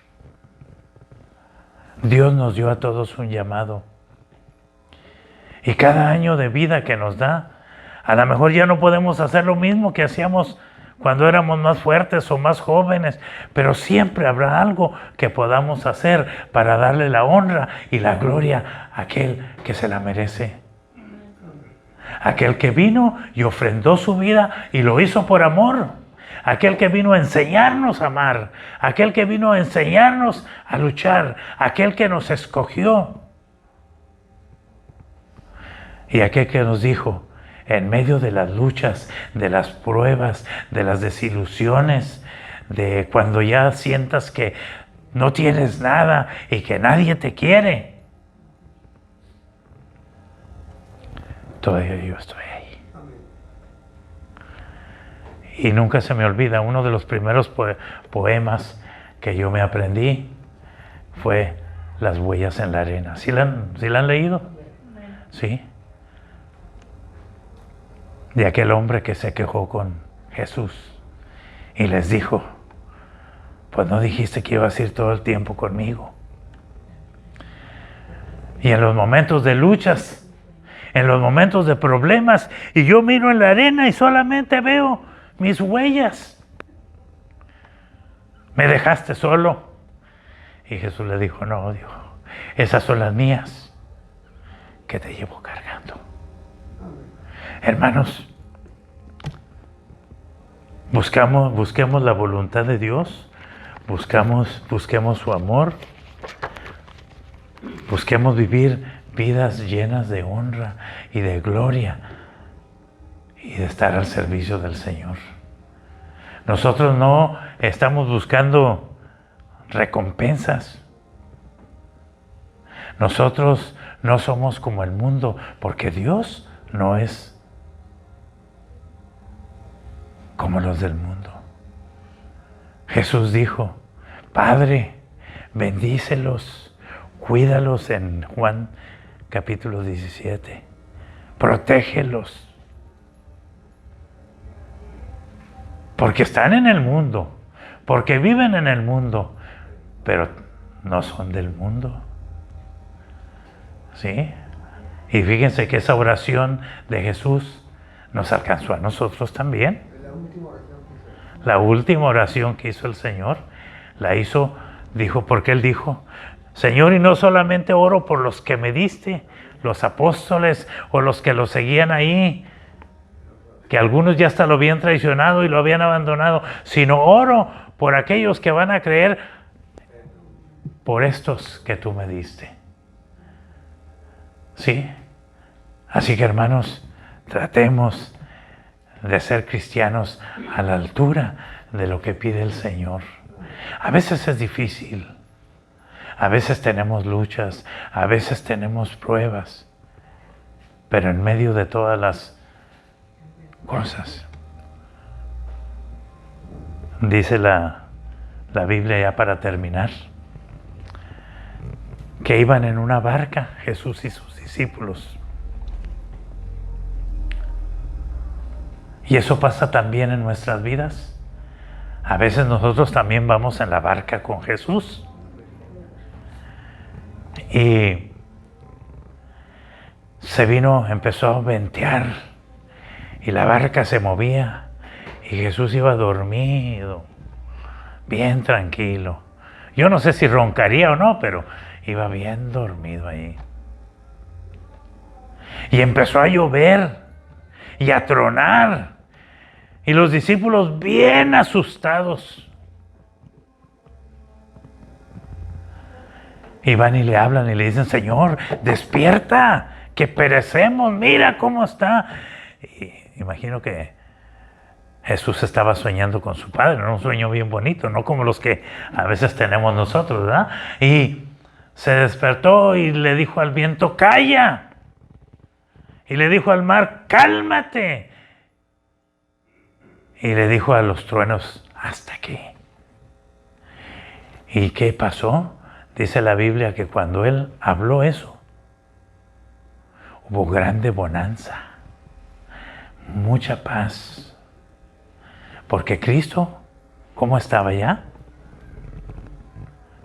Dios nos dio a todos un llamado. Y cada año de vida que nos da, a lo mejor ya no podemos hacer lo mismo que hacíamos cuando éramos más fuertes o más jóvenes, pero siempre habrá algo que podamos hacer para darle la honra y la gloria a aquel que se la merece. Aquel que vino y ofrendó su vida y lo hizo por amor. Aquel que vino a enseñarnos a amar. Aquel que vino a enseñarnos a luchar. Aquel que nos escogió. Y aquel que nos dijo, en medio de las luchas, de las pruebas, de las desilusiones, de cuando ya sientas que no tienes nada y que nadie te quiere, todavía yo estoy ahí. Y nunca se me olvida, uno de los primeros poemas que yo me aprendí fue Las huellas en la arena. ¿Sí la han leído? Sí. De aquel hombre que se quejó con Jesús y les dijo, pues no dijiste que ibas a ir todo el tiempo conmigo. Y en los momentos de luchas, en los momentos de problemas, y yo miro en la arena y solamente veo mis huellas. ¿Me dejaste solo? Y Jesús le dijo, no, dijo, esas son las mías que te llevo cargando. Hermanos, busquemos la voluntad de Dios, busquemos su amor, busquemos vivir vidas llenas de honra y de gloria y de estar al servicio del Señor. Nosotros no estamos buscando recompensas. Nosotros no somos como el mundo, porque Dios no es como los del mundo. Jesús dijo, Padre, bendícelos, cuídalos en Juan capítulo 17, protégelos, porque están en el mundo, porque viven en el mundo, pero no son del mundo. ¿Sí? Y fíjense que esa oración de Jesús nos alcanzó a nosotros también. La última oración que hizo el Señor, la hizo, dijo, porque Él dijo, Señor, y no solamente oro por los que me diste, los apóstoles o los que lo seguían ahí, que algunos ya hasta lo habían traicionado y lo habían abandonado, sino oro por aquellos que van a creer por estos que tú me diste. ¿Sí? Así que, hermanos, tratemos de ser cristianos a la altura de lo que pide el Señor. A veces es difícil, a veces tenemos luchas, a veces tenemos pruebas, Pero en medio de todas las cosas, dice la Biblia, ya para terminar, que iban en una barca Jesús y sus discípulos. Y eso pasa también en nuestras vidas. A veces nosotros también vamos en la barca con Jesús. Y empezó a ventear y la barca se movía y Jesús iba dormido, bien tranquilo. Yo no sé si roncaría o no, pero iba bien dormido ahí. Y empezó a llover y a tronar y los discípulos bien asustados. Y van y le hablan y le dicen: Señor, despierta, que perecemos, mira cómo está. Y imagino que Jesús estaba soñando con su Padre, un sueño bien bonito, no como los que a veces tenemos nosotros, ¿verdad? Y se despertó y le dijo al viento: calla. Y le dijo al mar: cálmate. Y le dijo a los truenos: hasta aquí. ¿Y qué pasó? Dice la Biblia que cuando él habló eso, hubo grande bonanza, mucha paz. Porque Cristo, ¿cómo estaba ya?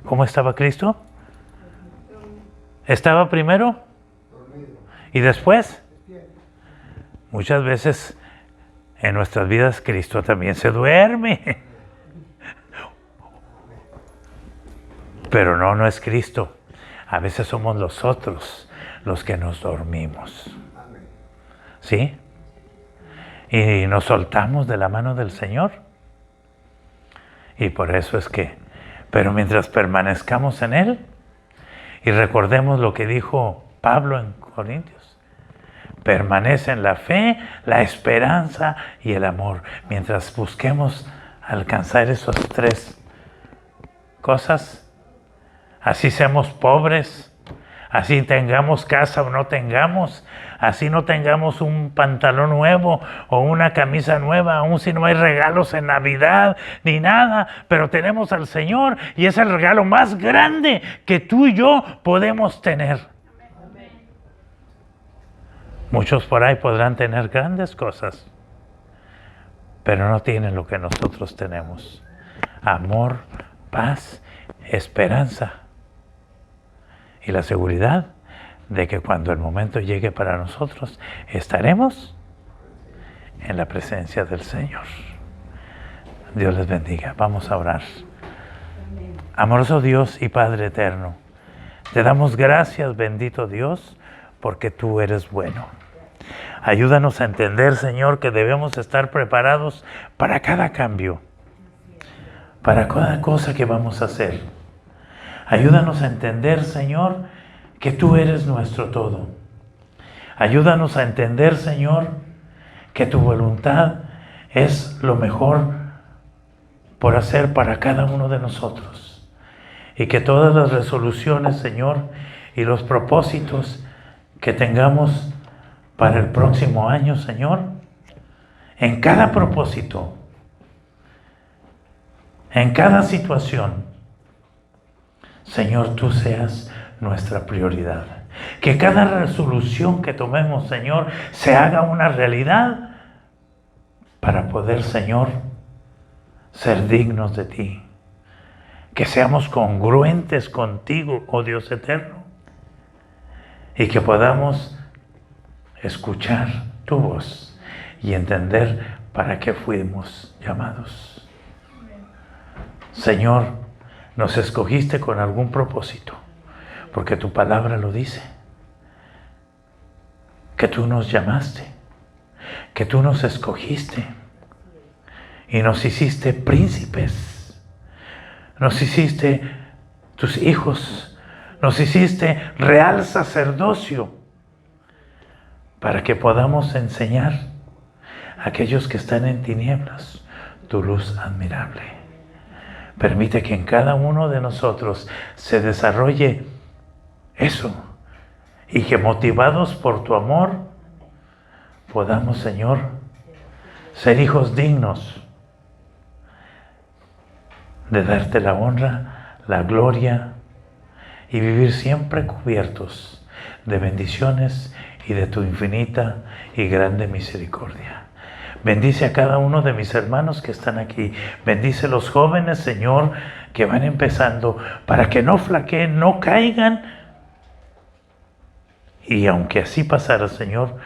¿Cómo estaba Cristo? ¿Estaba primero? ¿Y después? Muchas veces en nuestras vidas Cristo también se duerme. Pero no es Cristo. A veces somos nosotros los que nos dormimos. ¿Sí? Y nos soltamos de la mano del Señor. Y por eso es que, pero mientras permanezcamos en Él, y recordemos lo que dijo Pablo en Corintios, permanece en la fe, la esperanza y el amor. Mientras busquemos alcanzar esas tres cosas, así seamos pobres, así tengamos casa o no tengamos, así no tengamos un pantalón nuevo o una camisa nueva, aun si no hay regalos en Navidad ni nada, pero tenemos al Señor y es el regalo más grande que tú y yo podemos tener. Muchos por ahí podrán tener grandes cosas, pero no tienen lo que nosotros tenemos: amor, paz, esperanza. Y la seguridad de que cuando el momento llegue para nosotros, estaremos en la presencia del Señor. Dios les bendiga. Vamos a orar. Amoroso Dios y Padre eterno, te damos gracias, bendito Dios, porque tú eres bueno. Ayúdanos a entender, Señor, que debemos estar preparados para cada cambio, para cada cosa que vamos a hacer. Ayúdanos a entender, Señor, que tú eres nuestro todo. Ayúdanos a entender, Señor, que tu voluntad es lo mejor por hacer para cada uno de nosotros. Y que todas las resoluciones, Señor, y los propósitos que tengamos para el próximo año, Señor, en cada propósito, en cada situación, Señor, tú seas nuestra prioridad. Que cada resolución que tomemos, Señor, se haga una realidad para poder, Señor, ser dignos de ti. Que seamos congruentes contigo, oh Dios eterno. Y que podamos escuchar tu voz y entender para qué fuimos llamados. Señor, nos escogiste con algún propósito, porque tu palabra lo dice, que tú nos llamaste, que tú nos escogiste y nos hiciste príncipes, nos hiciste tus hijos, nos hiciste real sacerdocio, para que podamos enseñar a aquellos que están en tinieblas tu luz admirable. Permite que en cada uno de nosotros se desarrolle eso y que motivados por tu amor podamos, Señor, ser hijos dignos de darte la honra, la gloria y vivir siempre cubiertos de bendiciones y de tu infinita y grande misericordia. Bendice a cada uno de mis hermanos que están aquí. Bendice a los jóvenes, Señor, que van empezando, para que no flaqueen, no caigan. Y aunque así pasara, Señor,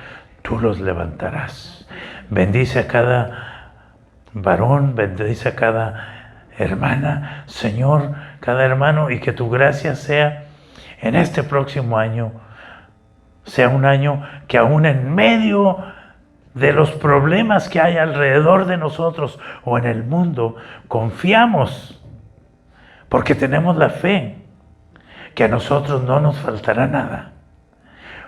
tú los levantarás. Bendice a cada varón, bendice a cada hermana, Señor, cada hermano, y que tu gracia sea en este próximo año, sea un año que aún en medio de los problemas que hay alrededor de nosotros o en el mundo, confiamos, porque tenemos la fe que a nosotros no nos faltará nada,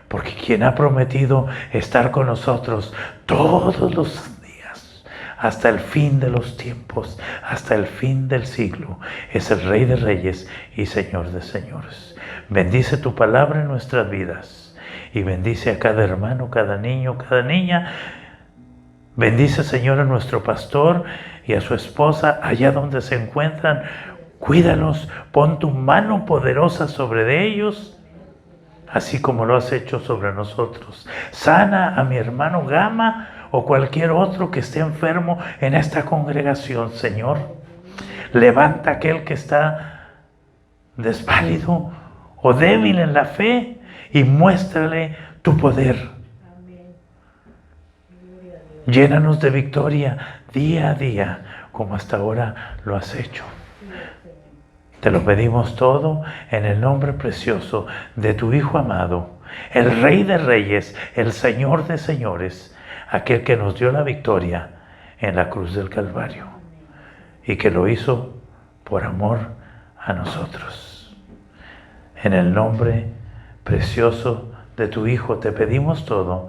porque quien ha prometido estar con nosotros todos los días, hasta el fin de los tiempos, hasta el fin del siglo, es el Rey de Reyes y Señor de Señores. Bendice tu palabra en nuestras vidas. Y bendice a cada hermano, cada niño, cada niña. Bendice, Señor, a nuestro pastor y a su esposa allá donde se encuentran. Cuídalos, pon tu mano poderosa sobre ellos, así como lo has hecho sobre nosotros. Sana a mi hermano Gama o cualquier otro que esté enfermo en esta congregación, Señor. Levanta a aquel que está desválido o débil en la fe y muéstrale tu poder. Llénanos de victoria día a día, como hasta ahora lo has hecho. Te lo pedimos todo en el nombre precioso de tu Hijo amado, el Rey de Reyes, el Señor de Señores, aquel que nos dio la victoria en la cruz del Calvario y que lo hizo por amor a nosotros. En el nombre precioso de tu Hijo te pedimos todo